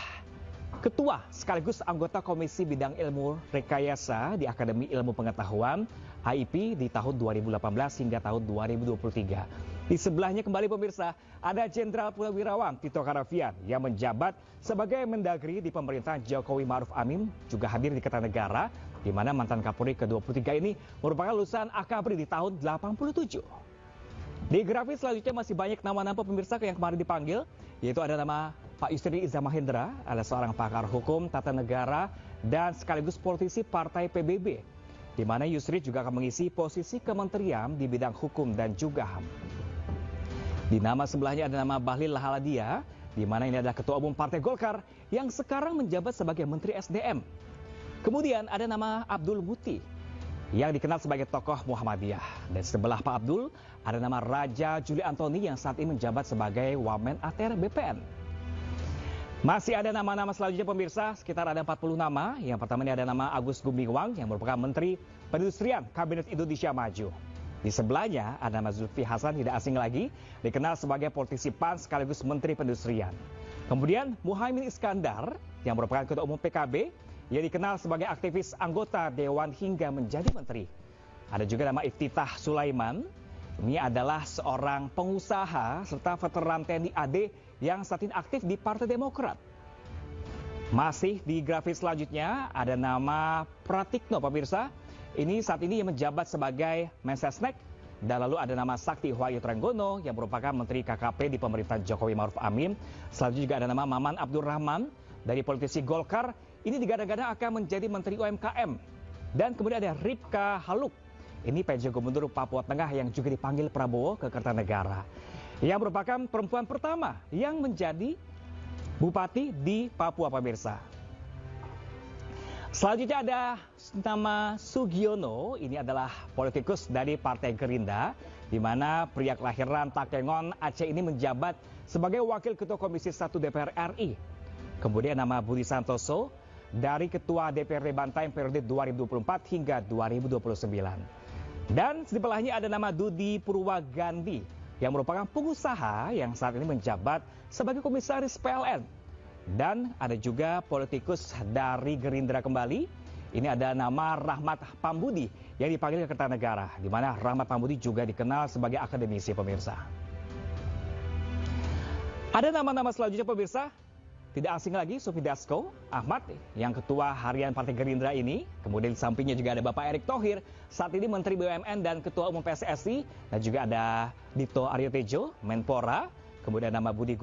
ketua sekaligus anggota Komisi Bidang Ilmu Rekayasa di Akademi Ilmu Pengetahuan AIP di tahun 2018 hingga tahun 2023. Di sebelahnya kembali pemirsa, ada Jenderal Purnawirawan Tito Karnavian yang menjabat sebagai Mendagri di pemerintahan Jokowi Ma'ruf Amin, juga hadir di Kertanegara, di mana mantan Kapolri ke-23 ini merupakan lulusan Akabri di tahun 87. Di grafis selanjutnya masih banyak nama-nama pemirsa yang kemarin dipanggil, yaitu ada nama Pak Yusri Iza Mahendra, ada seorang pakar hukum tata negara dan sekaligus politisi Partai PBB, di mana Yusri juga akan mengisi posisi kementerian di bidang hukum dan juga HAM. Di nama sebelahnya ada nama Bahlil Lahaladia, di mana ini adalah Ketua Umum Partai Golkar yang sekarang menjabat sebagai Menteri SDM. Kemudian ada nama Abdul Muti, yang dikenal sebagai tokoh Muhammadiyah. Dan sebelah Pak Abdul, ada nama Raja Juli Antoni yang saat ini menjabat sebagai Wamen ATR BPN. Masih ada nama-nama selanjutnya pemirsa, sekitar ada 40 nama. Yang pertama ini ada nama Agus Gumiwang yang merupakan Menteri Perindustrian Kabinet Indonesia Maju. Di sebelahnya ada nama Zulkifli Hasan, tidak asing lagi, dikenal sebagai politisi PAN sekaligus Menteri Perindustrian. Kemudian Muhaimin Iskandar yang merupakan Ketua Umum PKB, ia dikenal sebagai aktivis anggota Dewan hingga menjadi menteri. Ada juga nama Iftitah Sulaiman. Ini adalah seorang pengusaha serta veteran TNI AD yang saat ini aktif di Partai Demokrat. Masih di grafis selanjutnya ada nama Pratikno pemirsa. Ini saat ini menjabat sebagai Mensesnek. Dan lalu ada nama Sakti Wahyu Trenggono yang merupakan Menteri KKP di pemerintahan Jokowi Ma'ruf Amin. Selanjutnya juga ada nama Maman Abdurrahman dari politisi Golkar. Ini digadang-gadang akan menjadi Menteri UMKM. Dan kemudian ada Ripka Haluk. Ini PJ Gubernur Papua Tengah yang juga dipanggil Prabowo ke Kertanegara. Yang merupakan perempuan pertama yang menjadi bupati di Papua pemirsa. Selanjutnya ada nama Sugiono. Ini adalah politikus dari Partai Gerindra, di mana pria kelahiran Takengon, Aceh ini menjabat sebagai Wakil Ketua Komisi 1 DPR RI. Kemudian nama Budi Santoso dari Ketua DPRD Bantaeng periode 2024 hingga 2029. Dan di sebelahnya ada nama Dudi Purwagandi yang merupakan pengusaha yang saat ini menjabat sebagai Komisaris PLN. Dan ada juga politikus dari Gerindra kembali. Ini ada nama Rahmat Pambudi yang dipanggil ke Kertanegara, di mana Rahmat Pambudi juga dikenal sebagai akademisi pemirsa. Ada nama-nama selanjutnya pemirsa. Tidak asing lagi, Sufi Dasko Ahmad yang ketua harian Partai Gerindra ini. Kemudian di sampingnya juga ada Bapak Erick Thohir, saat ini Menteri BUMN dan Ketua Umum PSSI. Dan juga ada Dito Aryo Tejo, Menpora. Kemudian nama Budi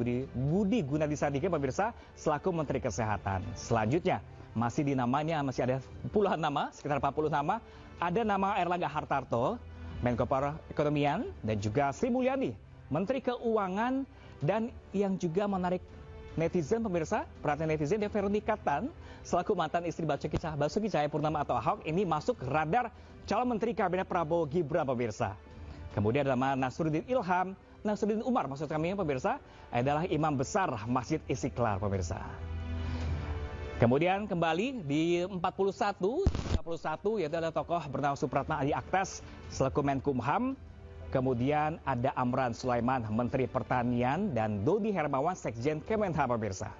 Gunadi Sadikin pemirsa selaku Menteri Kesehatan. Selanjutnya masih di namanya masih ada puluhan nama, sekitar 40 nama. Ada nama Erlangga Hartarto, Menko Perekonomian, dan juga Sri Mulyani, Menteri Keuangan. Dan yang juga menarik netizen pemirsa, perhatian netizen, dan Veronica Tan selaku mantan istri Basuki Cahayapurnama atau Ahok ini masuk radar calon Menteri Kabinet Prabowo Gibran pemirsa. Kemudian ada nama Nasruddin Ilham, Nasruddin Umar maksud kami pemirsa, adalah Imam Besar Masjid Istiqlal pemirsa. Kemudian kembali di 41 yaitu ada tokoh bernama Supratna Adi Aktas selaku Menkumham. Kemudian ada Amran Sulaiman, Menteri Pertanian, dan Dodi Hermawan, Sekjen Kemenhan pemirsa.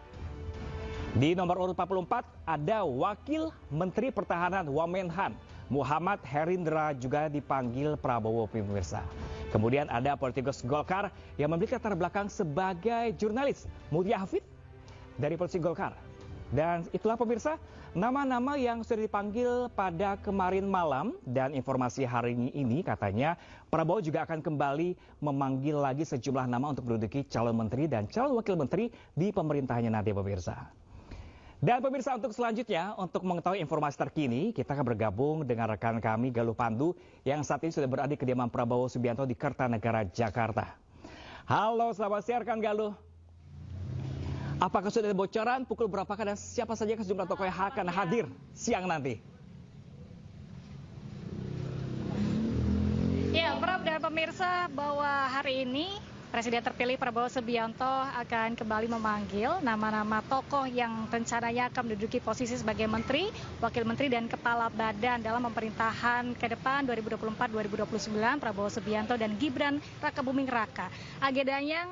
Di nomor urut 44 ada Wakil Menteri Pertahanan Wamenhan, Muhammad Herindra juga dipanggil Prabowo pemirsa. Kemudian ada politikus Golkar yang memiliki latar belakang sebagai jurnalis, Mutia Hafid dari politisi Golkar. Dan itulah pemirsa nama-nama yang sudah dipanggil pada kemarin malam. Dan informasi hari ini katanya Prabowo juga akan kembali memanggil lagi sejumlah nama untuk menduduki calon menteri dan calon wakil menteri di pemerintahannya nanti pemirsa. Dan pemirsa untuk selanjutnya untuk mengetahui informasi terkini kita akan bergabung dengan rekan kami Galuh Pandu yang saat ini sudah berada di kediaman Prabowo Subianto di Kertanegara, Jakarta. Halo, selamat siang rekan Galuh. Apakah sudah ada bocoran pukul berapakah dan siapa saja sejumlah tokoh yang akan hadir siang nanti? Ya, Pram dan pemirsa, bahwa hari ini Presiden terpilih Prabowo Subianto akan kembali memanggil nama-nama tokoh yang rencananya akan menduduki posisi sebagai menteri, wakil menteri dan kepala badan dalam pemerintahan ke depan 2024-2029 Prabowo Subianto dan Gibran Rakabuming Raka. Agendanya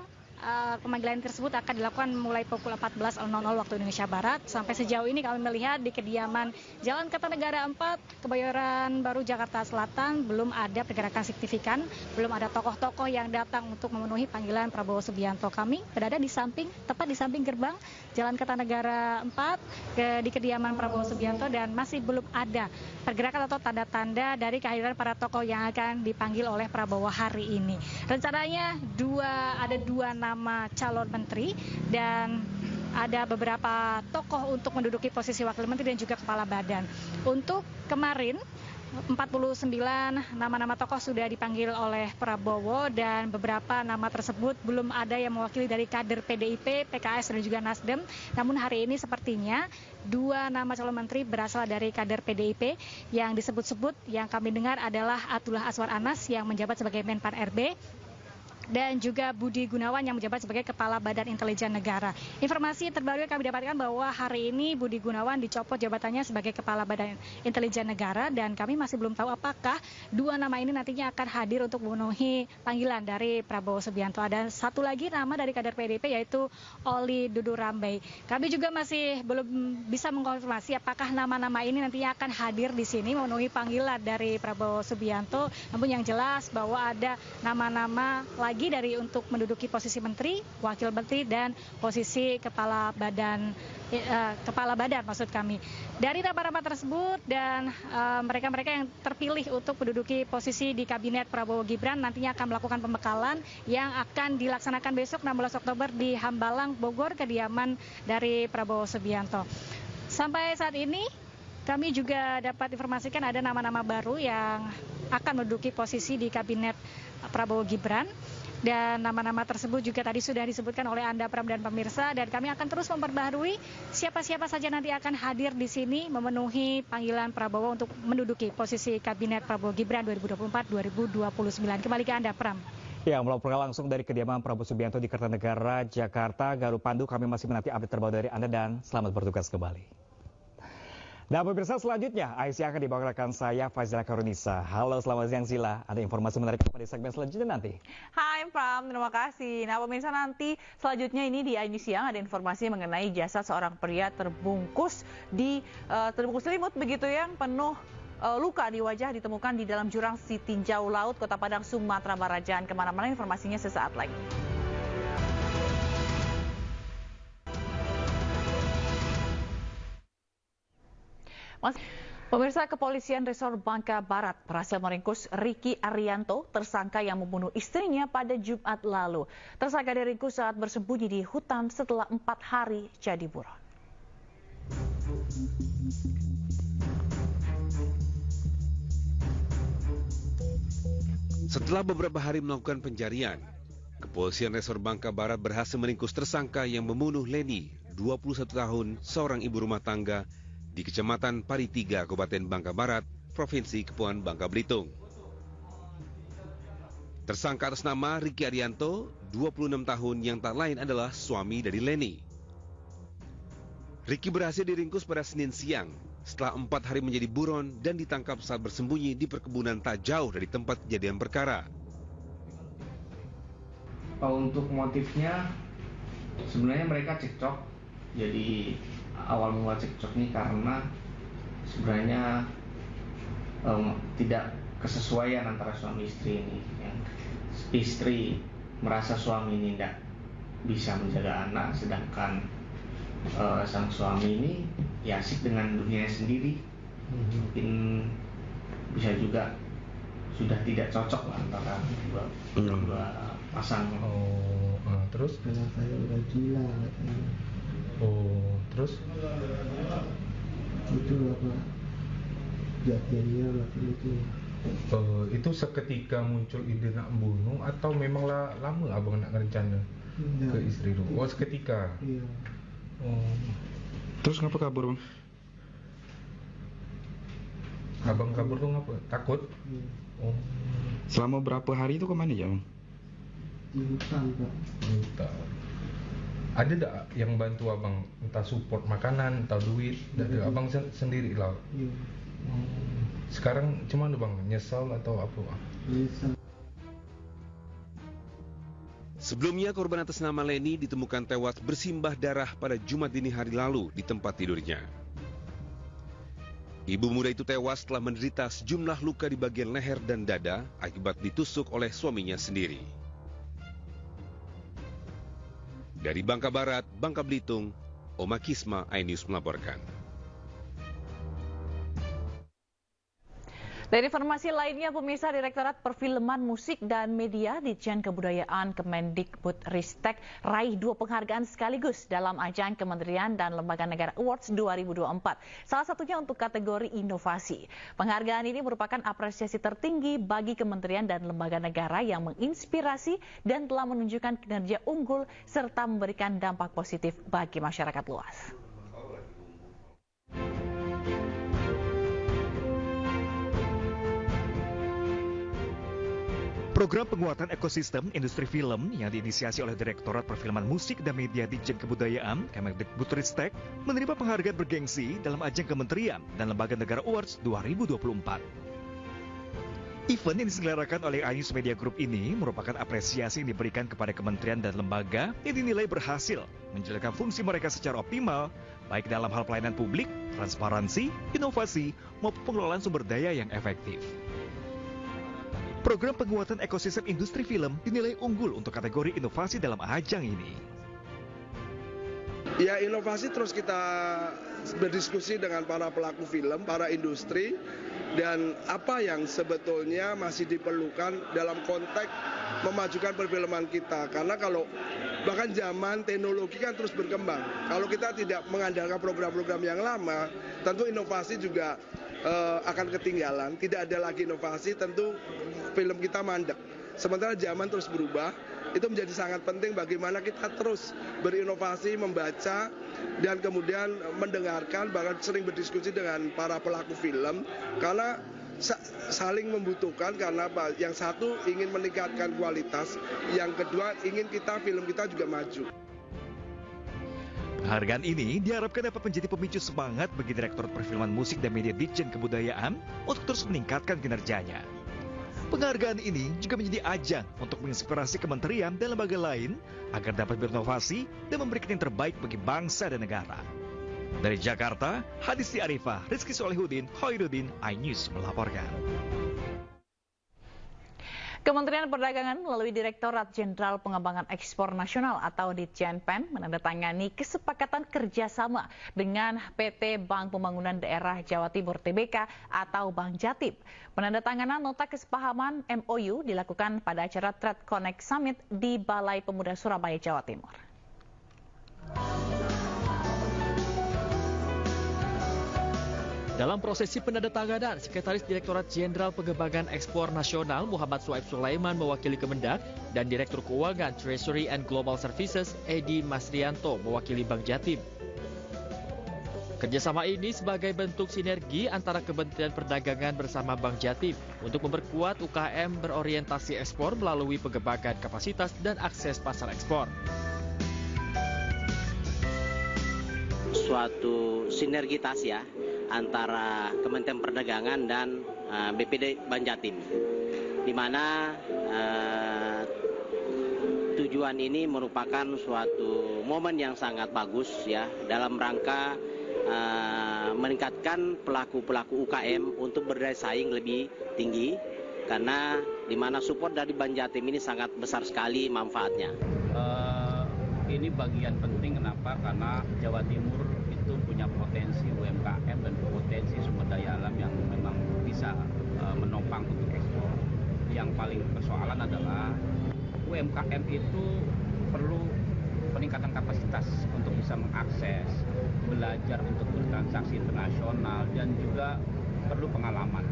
pemanggilan tersebut akan dilakukan mulai pukul 14.00 waktu Indonesia Barat. Sampai sejauh ini kami melihat di kediaman Jalan Kertanegara 4, Kebayoran Baru, Jakarta Selatan belum ada pergerakan signifikan, belum ada tokoh-tokoh yang datang untuk memenuhi panggilan Prabowo Subianto. Kami berada di samping, tepat di samping gerbang Jalan Kertanegara 4 di kediaman Prabowo Subianto dan masih belum ada pergerakan atau tanda-tanda dari kehadiran para tokoh yang akan dipanggil oleh Prabowo hari ini. Rencananya ada dua nama calon menteri dan ada beberapa tokoh untuk menduduki posisi wakil menteri dan juga kepala badan. Untuk kemarin 49 nama-nama tokoh sudah dipanggil oleh Prabowo dan beberapa nama tersebut belum ada yang mewakili dari kader PDIP, PKS dan juga Nasdem. Namun hari ini sepertinya dua nama calon menteri berasal dari kader PDIP yang disebut-sebut yang kami dengar adalah Abdullah Azwar Anas yang menjabat sebagai Menpan RB dan juga Budi Gunawan yang menjabat sebagai Kepala Badan Intelijen Negara. Informasi terbaru yang kami dapatkan bahwa hari ini Budi Gunawan dicopot jabatannya sebagai Kepala Badan Intelijen Negara dan kami masih belum tahu apakah dua nama ini nantinya akan hadir untuk memenuhi panggilan dari Prabowo Subianto. Ada satu lagi nama dari kader PDIP yaitu Oli Dudu Rambai. Kami juga masih belum bisa mengkonfirmasi apakah nama-nama ini nantinya akan hadir di sini memenuhi panggilan dari Prabowo Subianto. Namun yang jelas bahwa ada nama-nama lagi dari untuk menduduki posisi menteri, wakil menteri dan posisi kepala badan maksud kami. Dari nama-nama tersebut dan mereka-mereka yang terpilih untuk menduduki posisi di kabinet Prabowo Gibran nantinya akan melakukan pembekalan yang akan dilaksanakan besok 16 Oktober di Hambalang, Bogor, kediaman dari Prabowo Subianto. Sampai saat ini kami juga dapat informasikan ada nama-nama baru yang akan menduduki posisi di kabinet Prabowo Gibran. Dan nama-nama tersebut juga tadi sudah disebutkan oleh Anda, Pram dan pemirsa, dan kami akan terus memperbaharui siapa-siapa saja nanti akan hadir di sini memenuhi panggilan Prabowo untuk menduduki posisi kabinet Prabowo Gibran 2024-2029. Kembali ke Anda, Pram. Ya, melaporkan langsung dari kediaman Prabowo Subianto di Kertanegara, Jakarta, Garuh Pandu, kami masih menanti update terbaru dari Anda dan selamat bertugas kembali. Dan pemirsa selanjutnya, Aisyah akan dibawa rekan saya Fazila Karunisa. Halo, selamat siang Zila. Ada informasi menarik pada segmen selanjutnya nanti. Hai Pram, terima kasih. Nah pemirsa, nanti selanjutnya ini di News Siang ada informasi mengenai jasad seorang pria terbungkus selimut begitu yang penuh luka di wajah ditemukan di dalam jurang Sitinjau Laut, Kota Padang, Sumatera Barat. Jangan kemana-mana, informasinya sesaat lagi. Pemirsa, Kepolisian Resor Bangka Barat berhasil meringkus Ricky Arianto, tersangka yang membunuh istrinya pada Jumat lalu. Tersangka diringkus saat bersembunyi di hutan setelah 4 hari jadi buron. Setelah beberapa hari melakukan pencarian, Kepolisian Resor Bangka Barat berhasil meringkus tersangka yang membunuh Leni, 21 tahun, seorang ibu rumah tangga di Kecamatan Paritiga, Kabupaten Bangka Barat, Provinsi Kepulauan Bangka Belitung. Tersangka atas nama Ricky Arianto, 26 tahun, yang tak lain adalah suami dari Leni. Ricky berhasil diringkus pada Senin siang setelah 4 hari menjadi buron dan ditangkap saat bersembunyi di perkebunan tak jauh dari tempat kejadian perkara. Untuk motifnya sebenarnya mereka cekcok. Jadi awal mula cekcok ini karena sebenarnya tidak kesesuaian antara suami istri ini. Istri merasa suami ini tidak bisa menjaga anak, sedangkan sang suami ini ya asik dengan dunianya sendiri. Mungkin bisa juga sudah tidak cocok lah antara dua pasangan. Terus? Karena saya udah gila katanya. Terus? Itu apa? Jadinya waktu itu. Itu seketika muncul ide nak bunuh atau memang lama abang nak rencana ke istri tu? Oh, seketika? Iya. Terus kenapa kabur bang? Abang kabur tuh ngapa? Takut? Oh. Selama berapa hari itu kemana ya, Bang? Di hutan, Pak. Hutan. Ada tak yang bantu abang? Entah support makanan, entah duit? Dari abang sendiri lah? Iya. Sekarang cuman bang, nyesal atau apa? Nyesal. Sebelumnya korban atas nama Leni ditemukan tewas bersimbah darah pada Jumat dini hari lalu di tempat tidurnya. Ibu muda itu tewas setelah menderita sejumlah luka di bagian leher dan dada akibat ditusuk oleh suaminya sendiri. Dari Bangka Barat, Bangka Belitung, Oma Kisma, iNews melaporkan. Dari informasi lainnya, pemirsa, Direktorat Perfilman Musik dan Media Ditjen Kebudayaan Kemendikbudristek raih 2 penghargaan sekaligus dalam ajang Kementerian dan Lembaga Negara Awards 2024. Salah satunya untuk kategori inovasi. Penghargaan ini merupakan apresiasi tertinggi bagi kementerian dan lembaga negara yang menginspirasi dan telah menunjukkan kinerja unggul serta memberikan dampak positif bagi masyarakat luas. Program penguatan ekosistem industri film yang diinisiasi oleh Direktorat Perfilman Musik dan Media Ditjen Kebudayaan Kemendikbudristek menerima penghargaan bergengsi dalam ajang Kementerian dan Lembaga Negara Awards 2024. Event yang diselenggarakan oleh iNews Media Group ini merupakan apresiasi yang diberikan kepada kementerian dan lembaga yang dinilai berhasil menjalankan fungsi mereka secara optimal, baik dalam hal pelayanan publik, transparansi, inovasi, maupun pengelolaan sumber daya yang efektif. Program penguatan ekosistem industri film dinilai unggul untuk kategori inovasi dalam ajang ini. Ya, inovasi terus kita berdiskusi dengan para pelaku film, para industri, dan apa yang sebetulnya masih diperlukan dalam konteks memajukan perfilman kita. Karena kalau bahkan zaman teknologi kan terus berkembang. Kalau kita tidak mengandalkan program-program yang lama, tentu inovasi juga akan ketinggalan. Tidak ada lagi inovasi, tentu film kita mandek. Sementara zaman terus berubah, itu menjadi sangat penting bagaimana kita terus berinovasi, membaca, dan kemudian mendengarkan, bahkan sering berdiskusi dengan para pelaku film, karena saling membutuhkan, karena yang satu ingin meningkatkan kualitas, yang kedua ingin film kita juga maju. Penghargaan ini diharapkan dapat menjadi pemicu semangat bagi Direktorat Perfilman Musik dan Media Ditjen Kebudayaan untuk terus meningkatkan kinerjanya. Penghargaan ini juga menjadi ajang untuk menginspirasi kementerian dan lembaga lain agar dapat berinovasi dan memberikan yang terbaik bagi bangsa dan negara. Dari Jakarta, Hadisti Arifah, Rizky Solehudin, Hoirudin, iNews melaporkan. Kementerian Perdagangan melalui Direktorat Jenderal Pengembangan Ekspor Nasional atau Ditjenpen menandatangani kesepakatan kerjasama dengan PT Bank Pembangunan Daerah Jawa Timur (TBK) atau Bank Jatim. Penandatanganan nota kesepahaman MOU dilakukan pada acara Trade Connect Summit di Balai Pemuda Surabaya, Jawa Timur. Dalam prosesi penandatanganan, Sekretaris Direktorat Jenderal Pengembangan Ekspor Nasional Muhammad Suaib Sulaiman mewakili Kemendak dan Direktur Keuangan Treasury and Global Services Edi Masrianto mewakili Bank Jatim. Kerjasama ini sebagai bentuk sinergi antara Kementerian Perdagangan bersama Bank Jatim untuk memperkuat UKM berorientasi ekspor melalui pengembangan kapasitas dan akses pasar ekspor. Suatu sinergitas ya antara Kementerian Perdagangan dan BPD Bank Jatim, di mana tujuan ini merupakan suatu momen yang sangat bagus ya dalam rangka meningkatkan pelaku-pelaku UKM untuk berdaya saing lebih tinggi, karena di mana support dari Bank Jatim ini sangat besar sekali manfaatnya. Ini bagian penting kenapa? Karena Jawa Timur itu punya potensi UMKM dan potensi sumber daya alam yang memang bisa menopang untuk ekspor. Yang paling persoalan adalah UMKM itu perlu peningkatan kapasitas untuk bisa mengakses, belajar untuk bertransaksi internasional, dan juga perlu pengalaman.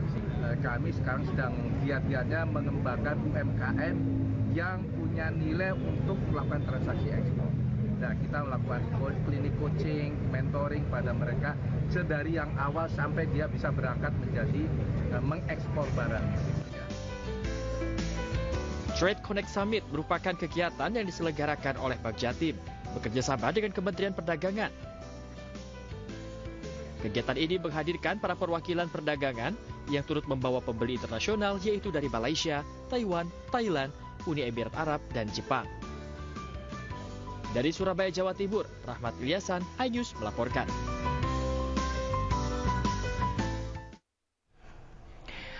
Kami sekarang sedang giat-giatnya mengembangkan UMKM yang punya nilai untuk melakukan transaksi ekspor. Nah, kita melakukan klinik coaching, mentoring pada mereka sedari yang awal sampai dia bisa berangkat menjadi mengekspor barang. Trade Connect Summit merupakan kegiatan yang diselenggarakan oleh Bank Jatim bekerjasama dengan Kementerian Perdagangan. Kegiatan ini menghadirkan para perwakilan perdagangan yang turut membawa pembeli internasional yaitu dari Malaysia, Taiwan, Thailand, Uni Emirat Arab, dan Jepang. Dari Surabaya, Jawa Timur, Rahmat Ilyasan, iNews melaporkan.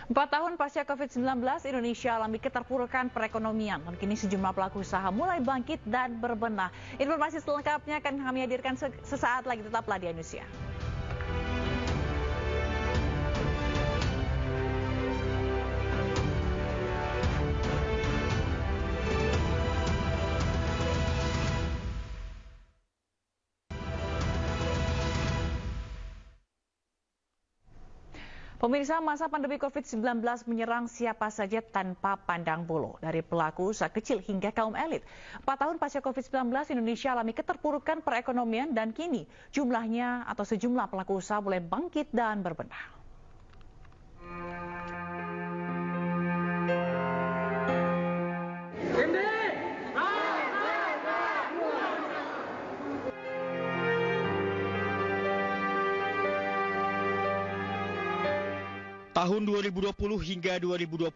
Empat tahun pasca COVID-19, Indonesia alami keterpurukan perekonomian. Dan kini sejumlah pelaku usaha mulai bangkit dan berbenah. Informasi selengkapnya akan kami hadirkan sesaat lagi. Tetaplah di iNews ya. Pemirsa, masa pandemi COVID-19 menyerang siapa saja tanpa pandang bulu, dari pelaku usaha kecil hingga kaum elit. 4 tahun pasca COVID-19, Indonesia alami keterpurukan perekonomian dan kini jumlahnya atau sejumlah pelaku usaha mulai bangkit dan berbenah. Tahun 2020 hingga 2022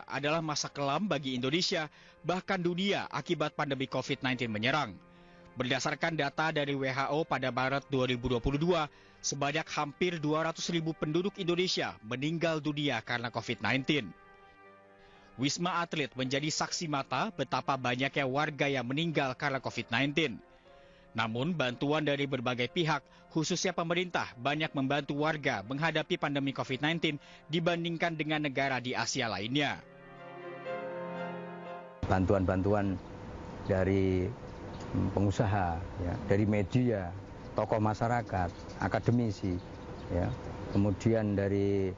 adalah masa kelam bagi Indonesia, bahkan dunia akibat pandemi COVID-19 menyerang. Berdasarkan data dari WHO pada Maret 2022, sebanyak hampir 200.000 penduduk Indonesia meninggal dunia karena COVID-19. Wisma Atlet menjadi saksi mata betapa banyaknya warga yang meninggal karena COVID-19. Namun, bantuan dari berbagai pihak, khususnya pemerintah, banyak membantu warga menghadapi pandemi COVID-19 dibandingkan dengan negara di Asia lainnya. Bantuan-bantuan dari pengusaha, ya, dari media, tokoh masyarakat, akademisi, ya, kemudian dari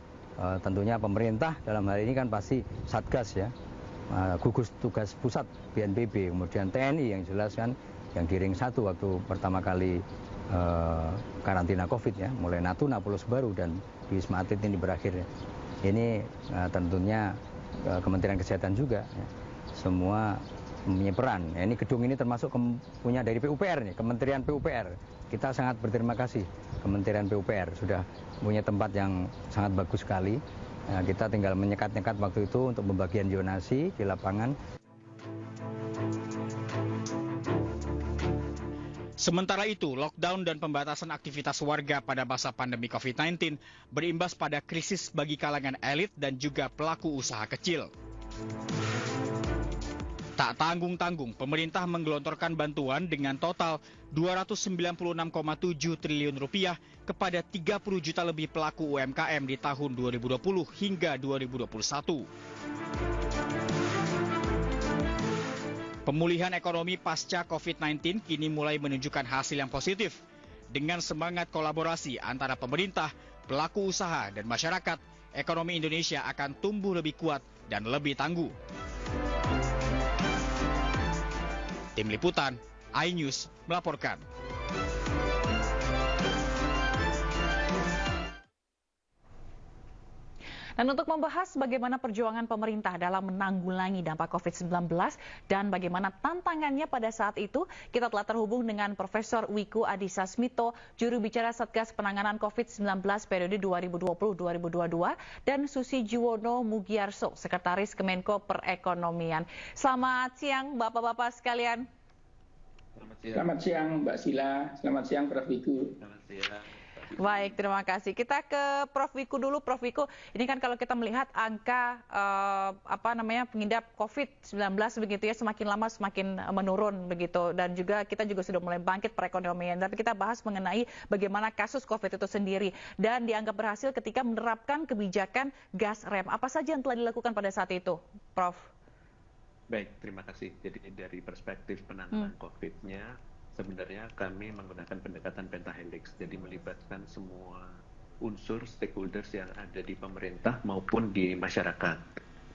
tentunya pemerintah, dalam hal ini kan pasti Satgas, ya, gugus tugas pusat BNPB, kemudian TNI yang jelas kan, yang di ring 1 waktu pertama kali karantina COVID, ya, mulai Natuna, Pulau Sebaru, dan di Wisma Atlet ini berakhir. Ya. Ini tentunya Kementerian Kesehatan juga, ya, semua mempunyai peran. Ya, ini gedung ini termasuk punya dari PUPR, nih, Kementerian PUPR. Kita sangat berterima kasih Kementerian PUPR sudah punya tempat yang sangat bagus sekali. Ya, kita tinggal menyekat-nyekat waktu itu untuk pembagian zonasi di lapangan. Sementara itu, lockdown dan pembatasan aktivitas warga pada masa pandemi COVID-19 berimbas pada krisis bagi kalangan elit dan juga pelaku usaha kecil. Tak tanggung-tanggung, pemerintah menggelontorkan bantuan dengan total Rp296,7 triliun kepada 30 juta lebih pelaku UMKM di tahun 2020 hingga 2021. Pemulihan ekonomi pasca COVID-19 kini mulai menunjukkan hasil yang positif. Dengan semangat kolaborasi antara pemerintah, pelaku usaha, dan masyarakat, ekonomi Indonesia akan tumbuh lebih kuat dan lebih tangguh. Tim Liputan, iNews melaporkan. Dan untuk membahas bagaimana perjuangan pemerintah dalam menanggulangi dampak COVID-19 dan bagaimana tantangannya pada saat itu, kita telah terhubung dengan Profesor Wiku Adhisa Smito, juru bicara Satgas Penanganan COVID-19 periode 2020-2022, dan Susi Juwono Mugiarso, Sekretaris Kemenko Perekonomian. Selamat siang Bapak-Bapak sekalian. Selamat siang Mbak Sila, selamat siang Prof. Wiku. Selamat siang. Baik, terima kasih. Kita ke Prof. Wiku dulu. Prof. Wiku, ini kan kalau kita melihat angka pengidap COVID-19 begitu ya, semakin lama semakin menurun begitu, dan juga kita juga sudah mulai bangkit perekonomian. Tapi kita bahas mengenai bagaimana kasus COVID itu sendiri dan dianggap berhasil ketika menerapkan kebijakan gas rem. Apa saja yang telah dilakukan pada saat itu, Prof? Baik, terima kasih. Jadi dari perspektif penanganan COVID-nya, sebenarnya kami menggunakan pendekatan pentahelix, jadi melibatkan semua unsur stakeholders yang ada di pemerintah maupun di masyarakat,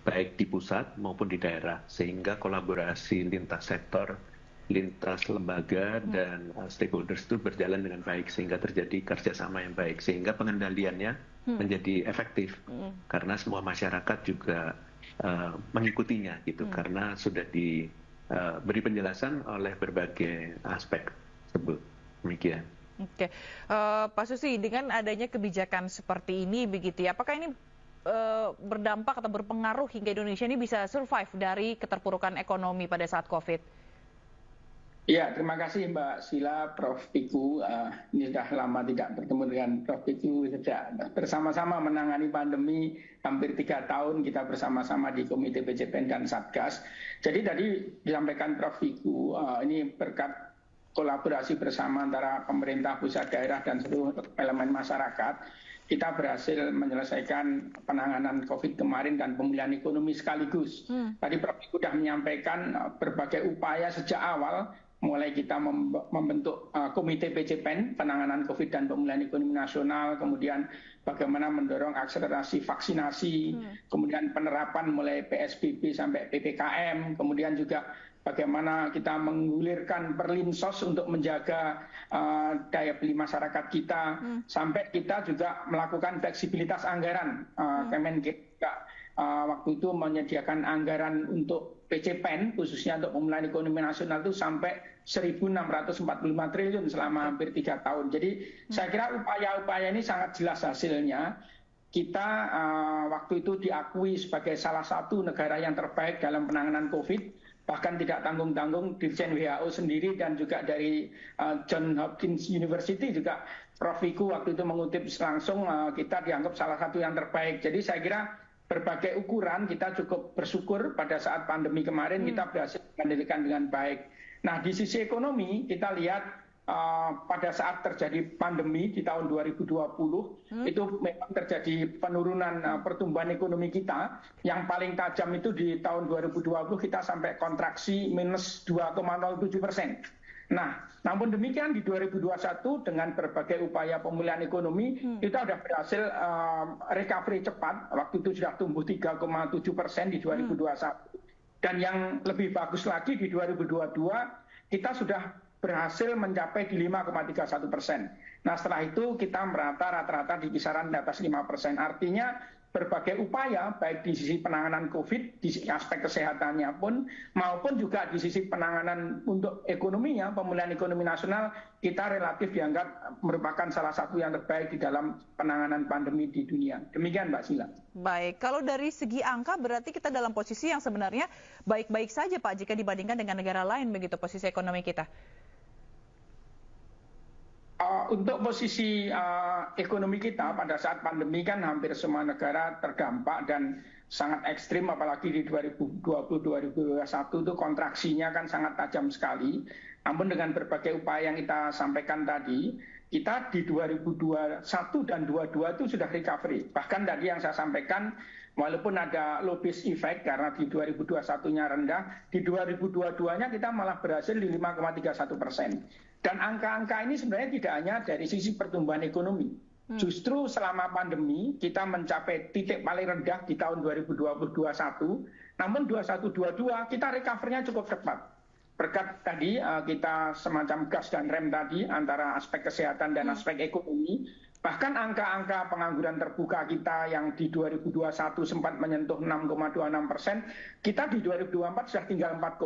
baik di pusat maupun di daerah, sehingga kolaborasi lintas sektor lintas lembaga dan stakeholders itu berjalan dengan baik sehingga terjadi kerjasama yang baik sehingga pengendaliannya menjadi efektif karena semua masyarakat juga mengikutinya gitu karena sudah diberi penjelasan oleh berbagai aspek tersebut. Demikian. Oke, Pak Susi, dengan adanya kebijakan seperti ini begitu ya, apakah ini berdampak atau berpengaruh hingga Indonesia ini bisa survive dari keterpurukan ekonomi pada saat COVID? Ya, terima kasih Mbak Sila, Prof. Wiku. Ini sudah lama tidak bertemu dengan Prof. Wiku, sejak bersama-sama menangani pandemi hampir 3 tahun kita bersama-sama di Komite PCPN dan Satgas. Jadi tadi disampaikan Prof. Wiku, ini berkat kolaborasi bersama antara pemerintah pusat, daerah, dan seluruh elemen masyarakat, kita berhasil menyelesaikan penanganan COVID kemarin dan pemulihan ekonomi sekaligus. Tadi Prof. Wiku sudah menyampaikan berbagai upaya sejak awal, mulai kita membentuk Komite PCPN, penanganan COVID dan pemulihan ekonomi nasional, kemudian bagaimana mendorong akselerasi vaksinasi, kemudian penerapan mulai PSBB sampai PPKM, kemudian juga bagaimana kita menggulirkan Perlinsos untuk menjaga daya beli masyarakat kita, sampai kita juga melakukan fleksibilitas anggaran. Kemenkes juga waktu itu menyediakan anggaran untuk PCPN, khususnya untuk pemulihan ekonomi nasional itu sampai 1.645 triliun selama hampir 3 tahun. Jadi saya kira upaya-upaya ini sangat jelas hasilnya. Kita waktu itu diakui sebagai salah satu negara yang terbaik dalam penanganan COVID. Bahkan tidak tanggung-tanggung Dirjen WHO sendiri dan juga dari Johns Hopkins University juga Prof. Wiku waktu itu mengutip langsung kita dianggap salah satu yang terbaik. Jadi saya kira berbagai ukuran kita cukup bersyukur pada saat pandemi kemarin kita berhasil mengendalikan dengan baik. Nah di sisi ekonomi kita lihat pada saat terjadi pandemi di tahun 2020 itu memang terjadi penurunan pertumbuhan ekonomi kita. Yang paling tajam itu di tahun 2020 kita sampai kontraksi minus 2,07%. Nah, namun demikian di 2021 dengan berbagai upaya pemulihan ekonomi kita sudah berhasil recovery cepat. Waktu itu sudah tumbuh 3,7% di 2021. Dan yang lebih bagus lagi di 2022 kita sudah berhasil mencapai di 5,31%. Nah setelah itu kita merata rata-rata di kisaran di atas 5%. Artinya berbagai upaya baik di sisi penanganan COVID, di sisi aspek kesehatannya pun, maupun juga di sisi penanganan untuk ekonominya, pemulihan ekonomi nasional, kita relatif dianggap merupakan salah satu yang terbaik di dalam penanganan pandemi di dunia. Demikian Mbak Sila. Baik, kalau dari segi angka berarti kita dalam posisi yang sebenarnya baik-baik saja Pak jika dibandingkan dengan negara lain begitu posisi ekonomi kita. Untuk posisi ekonomi kita pada saat pandemi kan hampir semua negara terdampak dan sangat ekstrim, apalagi di 2020-2021 itu kontraksinya kan sangat tajam sekali. Namun dengan berbagai upaya yang kita sampaikan tadi, kita di 2021 dan 2022 itu sudah recovery. Bahkan tadi yang saya sampaikan, walaupun ada low base effect karena di 2021-nya rendah, di 2022-nya kita malah berhasil di 5,31%. Dan angka-angka ini sebenarnya tidak hanya dari sisi pertumbuhan ekonomi. Justru selama pandemi kita mencapai titik paling rendah di tahun 2021, namun 2021-2022 kita recovery-nya cukup cepat. Berkat tadi kita semacam gas dan rem tadi antara aspek kesehatan dan aspek ekonomi. Bahkan angka-angka pengangguran terbuka kita yang di 2021 sempat menyentuh 6,26%, kita di 2024 sudah tinggal 4,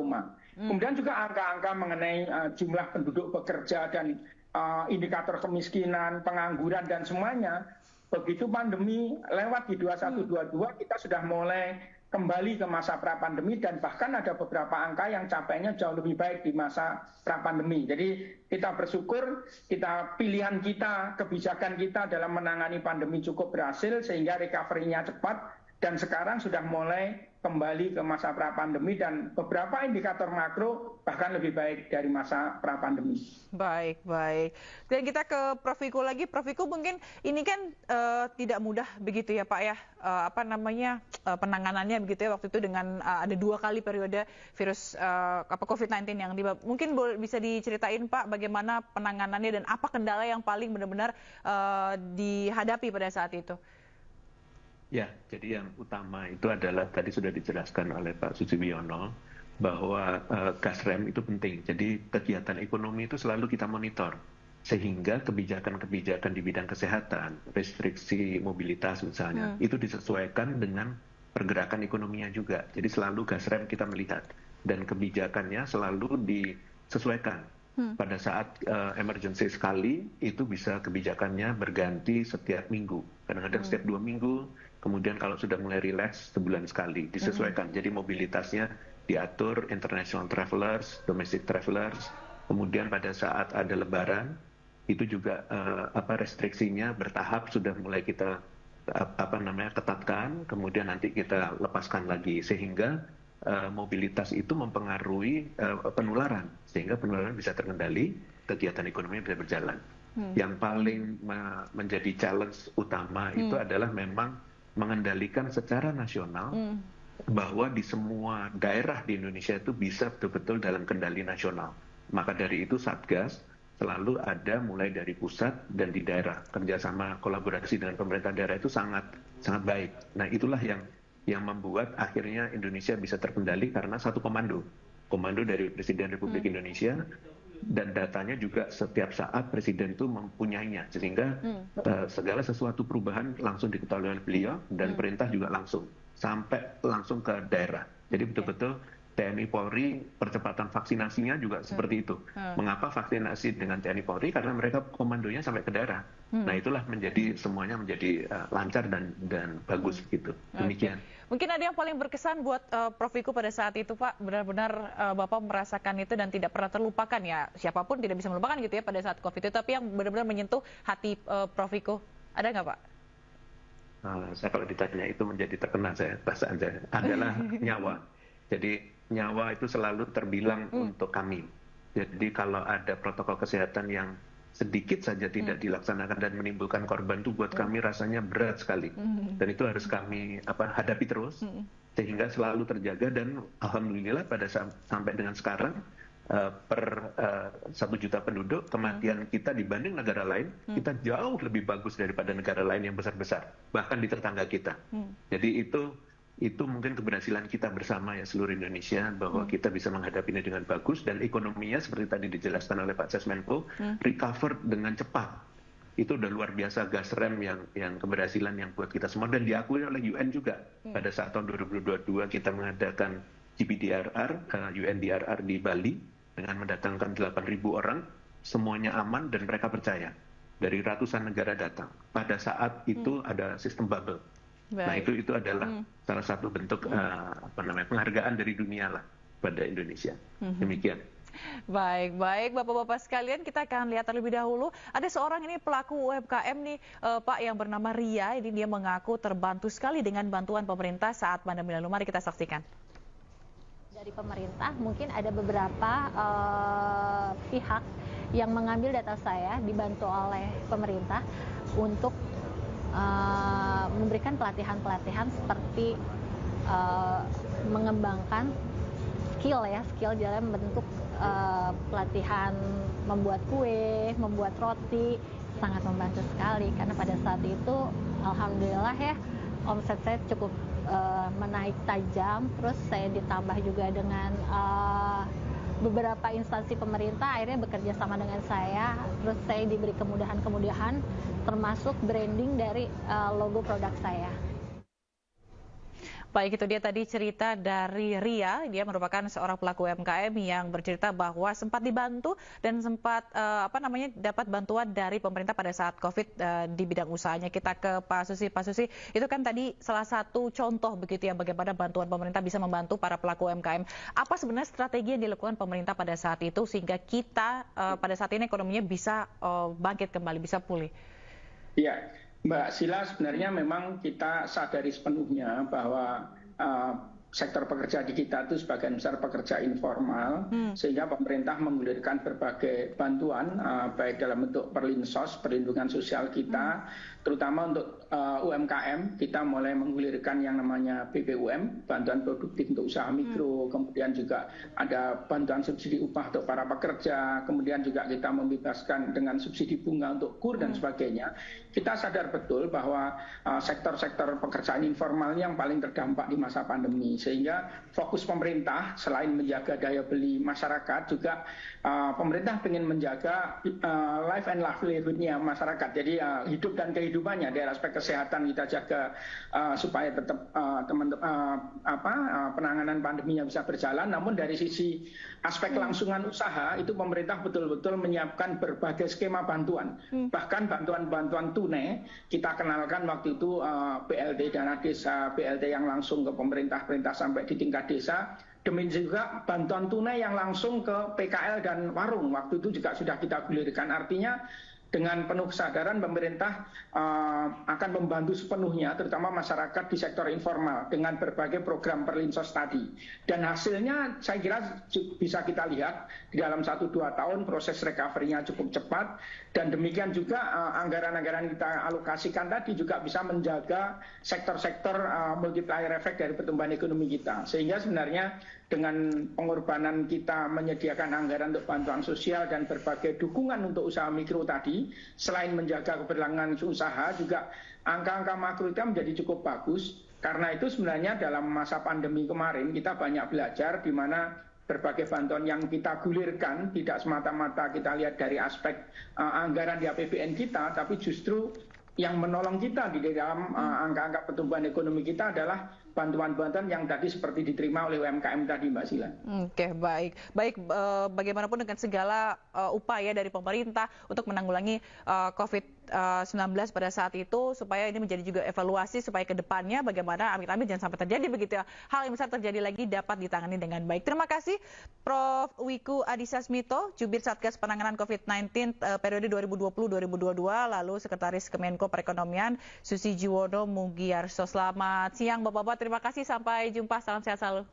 Kemudian juga angka-angka mengenai jumlah penduduk bekerja dan indikator kemiskinan, pengangguran dan semuanya, begitu pandemi lewat di 2021-2022 kita sudah mulai kembali ke masa pra-pandemi dan bahkan ada beberapa angka yang capaiannya jauh lebih baik di masa pra-pandemi. Jadi kita bersyukur pilihan kita, kebijakan kita dalam menangani pandemi cukup berhasil sehingga recovery-nya cepat dan sekarang sudah mulai kembali ke masa pra-pandemi dan beberapa indikator makro bahkan lebih baik dari masa pra-pandemi. Baik. Dan kita ke Prof. Wiku lagi. Prof. Wiku mungkin ini kan tidak mudah begitu ya Pak ya, penanganannya begitu ya waktu itu dengan ada 2 kali periode virus COVID-19 yang mungkin bisa diceritain Pak bagaimana penanganannya dan apa kendala yang paling benar-benar dihadapi pada saat itu? Ya, jadi yang utama itu adalah tadi sudah dijelaskan oleh Pak Sujiwiono bahwa gas rem itu penting. Jadi kegiatan ekonomi itu selalu kita monitor. Sehingga kebijakan-kebijakan di bidang kesehatan, restriksi mobilitas misalnya, itu disesuaikan dengan pergerakan ekonominya juga. Jadi selalu gas rem kita melihat. Dan kebijakannya selalu disesuaikan. Pada saat emergency sekali, itu bisa kebijakannya berganti setiap minggu. Kadang-kadang setiap 2 minggu, kemudian kalau sudah mulai relax, sebulan sekali. Disesuaikan. Jadi mobilitasnya diatur, international travelers, domestic travelers. Kemudian pada saat ada lebaran, itu juga restriksinya bertahap sudah mulai kita ketatkan, kemudian nanti kita lepaskan lagi sehingga mobilitas itu mempengaruhi penularan sehingga penularan bisa terkendali, kegiatan ekonomi bisa berjalan. Yang paling menjadi challenge utama itu adalah memang mengendalikan secara nasional bahwa di semua daerah di Indonesia itu bisa betul-betul dalam kendali nasional. Maka dari itu Satgas selalu ada mulai dari pusat dan di daerah. Kerjasama kolaborasi dengan pemerintah daerah itu sangat baik. Nah itulah yang membuat akhirnya Indonesia bisa terkendali karena satu komando dari Presiden Republik Indonesia, dan datanya juga setiap saat Presiden itu mempunyainya, sehingga segala sesuatu perubahan langsung diketahui oleh beliau dan perintah juga langsung sampai langsung ke daerah. Jadi betul-betul TNI Polri percepatan vaksinasinya juga seperti itu. Mengapa vaksinasi dengan TNI Polri? Karena mereka komandonya sampai ke daerah. Nah itulah semuanya menjadi lancar dan bagus gitu. Demikian. Mungkin ada yang paling berkesan buat Prof. Wiku pada saat itu, Pak. Benar-benar Bapak merasakan itu dan tidak pernah terlupakan ya. Siapapun tidak bisa melupakan gitu ya pada saat COVID itu. Tapi yang benar-benar menyentuh hati Prof. Wiku. Ada nggak, Pak? Saya kalau ditanya itu menjadi terkenal perasaan saya adalah nyawa. Jadi nyawa itu selalu terbilang untuk kami. Jadi kalau ada protokol kesehatan yang sedikit saja tidak dilaksanakan dan menimbulkan korban itu buat kami rasanya berat sekali. Dan itu harus kami hadapi terus sehingga selalu terjaga, dan alhamdulillah pada sampai dengan sekarang per 1 juta penduduk kematian kita dibanding negara lain kita jauh lebih bagus daripada negara lain yang besar-besar, bahkan di tetangga kita. Jadi itu mungkin keberhasilan kita bersama ya seluruh Indonesia, bahwa kita bisa menghadapinya dengan bagus, dan ekonominya seperti tadi dijelaskan oleh Pak Sesmenko recover dengan cepat. Itu udah luar biasa gas rem yang keberhasilan yang buat kita semua, dan diakui oleh UN juga. Pada saat tahun 2022 kita mengadakan GBDRR, UNDRR di Bali dengan mendatangkan 8.000 orang, semuanya aman dan mereka percaya. Dari ratusan negara datang. Pada saat itu ada sistem bubble. Nah itu adalah salah satu bentuk penghargaan dari dunia lah pada Indonesia. Demikian. Baik Bapak-Bapak sekalian, kita akan lihat terlebih dahulu. Ada seorang ini pelaku UMKM nih Pak yang bernama Ria. Ini dia mengaku terbantu sekali dengan bantuan pemerintah saat pandemi lalu. Mari kita saksikan. Dari pemerintah mungkin ada beberapa pihak yang mengambil data saya, dibantu oleh pemerintah untuk memberikan pelatihan-pelatihan seperti mengembangkan skill dalam bentuk pelatihan membuat kue, membuat roti, sangat membantu sekali karena pada saat itu alhamdulillah ya omset saya cukup menaik tajam, terus saya ditambah juga dengan beberapa instansi pemerintah akhirnya bekerja sama dengan saya, terus saya diberi kemudahan-kemudahan termasuk branding dari logo produk saya. Baik, itu dia tadi cerita dari Ria. Dia merupakan seorang pelaku UMKM yang bercerita bahwa sempat dibantu dan sempat dapat bantuan dari pemerintah pada saat COVID di bidang usahanya. Kita ke Pak Susi. Pak Susi, itu kan tadi salah satu contoh begitu ya bagaimana bantuan pemerintah bisa membantu para pelaku UMKM. Apa sebenarnya strategi yang dilakukan pemerintah pada saat itu sehingga kita pada saat ini ekonominya bisa bangkit kembali, bisa pulih? Iya, Mbak Sila, sebenarnya memang kita sadari sepenuhnya bahwa sektor pekerja di kita itu sebagian besar pekerja informal, sehingga pemerintah menggulirkan berbagai bantuan, baik dalam bentuk perlinsos, perlindungan sosial kita, terutama untuk UMKM, kita mulai menggulirkan yang namanya BPUM, bantuan produktif untuk usaha mikro, kemudian juga ada bantuan subsidi upah untuk para pekerja, kemudian juga kita membebaskan dengan subsidi bunga untuk KUR dan sebagainya. Kita sadar betul bahwa sektor-sektor pekerjaan informal yang paling terdampak di masa pandemi. Sehingga fokus pemerintah selain menjaga daya beli masyarakat juga pemerintah ingin menjaga life and livelihood-nya masyarakat. Jadi hidup dan kehidupannya dari aspek kesehatan kita jaga supaya tetap penanganan pandeminya bisa berjalan. Namun dari sisi aspek kelangsungan usaha itu pemerintah betul-betul menyiapkan berbagai skema bantuan. Bahkan bantuan-bantuan tunai kita kenalkan waktu itu BLT dana desa, BLT yang langsung ke pemerintah sampai di tingkat desa. Demikian juga bantuan tunai yang langsung ke PKL dan warung. Waktu itu juga sudah kita gulirkan. Artinya dengan penuh kesadaran pemerintah akan membantu sepenuhnya terutama masyarakat di sektor informal dengan berbagai program perlinsos tadi. Dan hasilnya saya kira bisa kita lihat di dalam 1-2 tahun proses recovery-nya cukup cepat, dan demikian juga anggaran-anggaran kita alokasikan tadi juga bisa menjaga sektor-sektor multiplier effect dari pertumbuhan ekonomi kita. Sehingga sebenarnya dengan pengorbanan kita menyediakan anggaran untuk bantuan sosial dan berbagai dukungan untuk usaha mikro tadi, selain menjaga keberlangsungan usaha, juga angka-angka makro kita menjadi cukup bagus. Karena itu sebenarnya dalam masa pandemi kemarin kita banyak belajar di mana berbagai bantuan yang kita gulirkan tidak semata-mata kita lihat dari aspek anggaran di APBN kita, tapi justru yang menolong kita di dalam angka-angka pertumbuhan ekonomi kita adalah bantuan-bantuan yang tadi seperti diterima oleh UMKM tadi, Mbak Sila. Oke, baik. Bagaimanapun dengan segala upaya dari pemerintah untuk menanggulangi COVID-19 pada saat itu, supaya ini menjadi juga evaluasi supaya ke depannya bagaimana amit-amit jangan sampai terjadi begitu ya. Hal yang besar terjadi lagi dapat ditangani dengan baik. Terima kasih Prof. Wiku Adhisa Smito, Jubir Satgas Penanganan COVID-19 periode 2020-2022, lalu Sekretaris Kemenko Perekonomian Susi Jiwono Mugiarso. Selamat siang Bapak-Bapak, terima kasih, sampai jumpa, salam sehat selalu.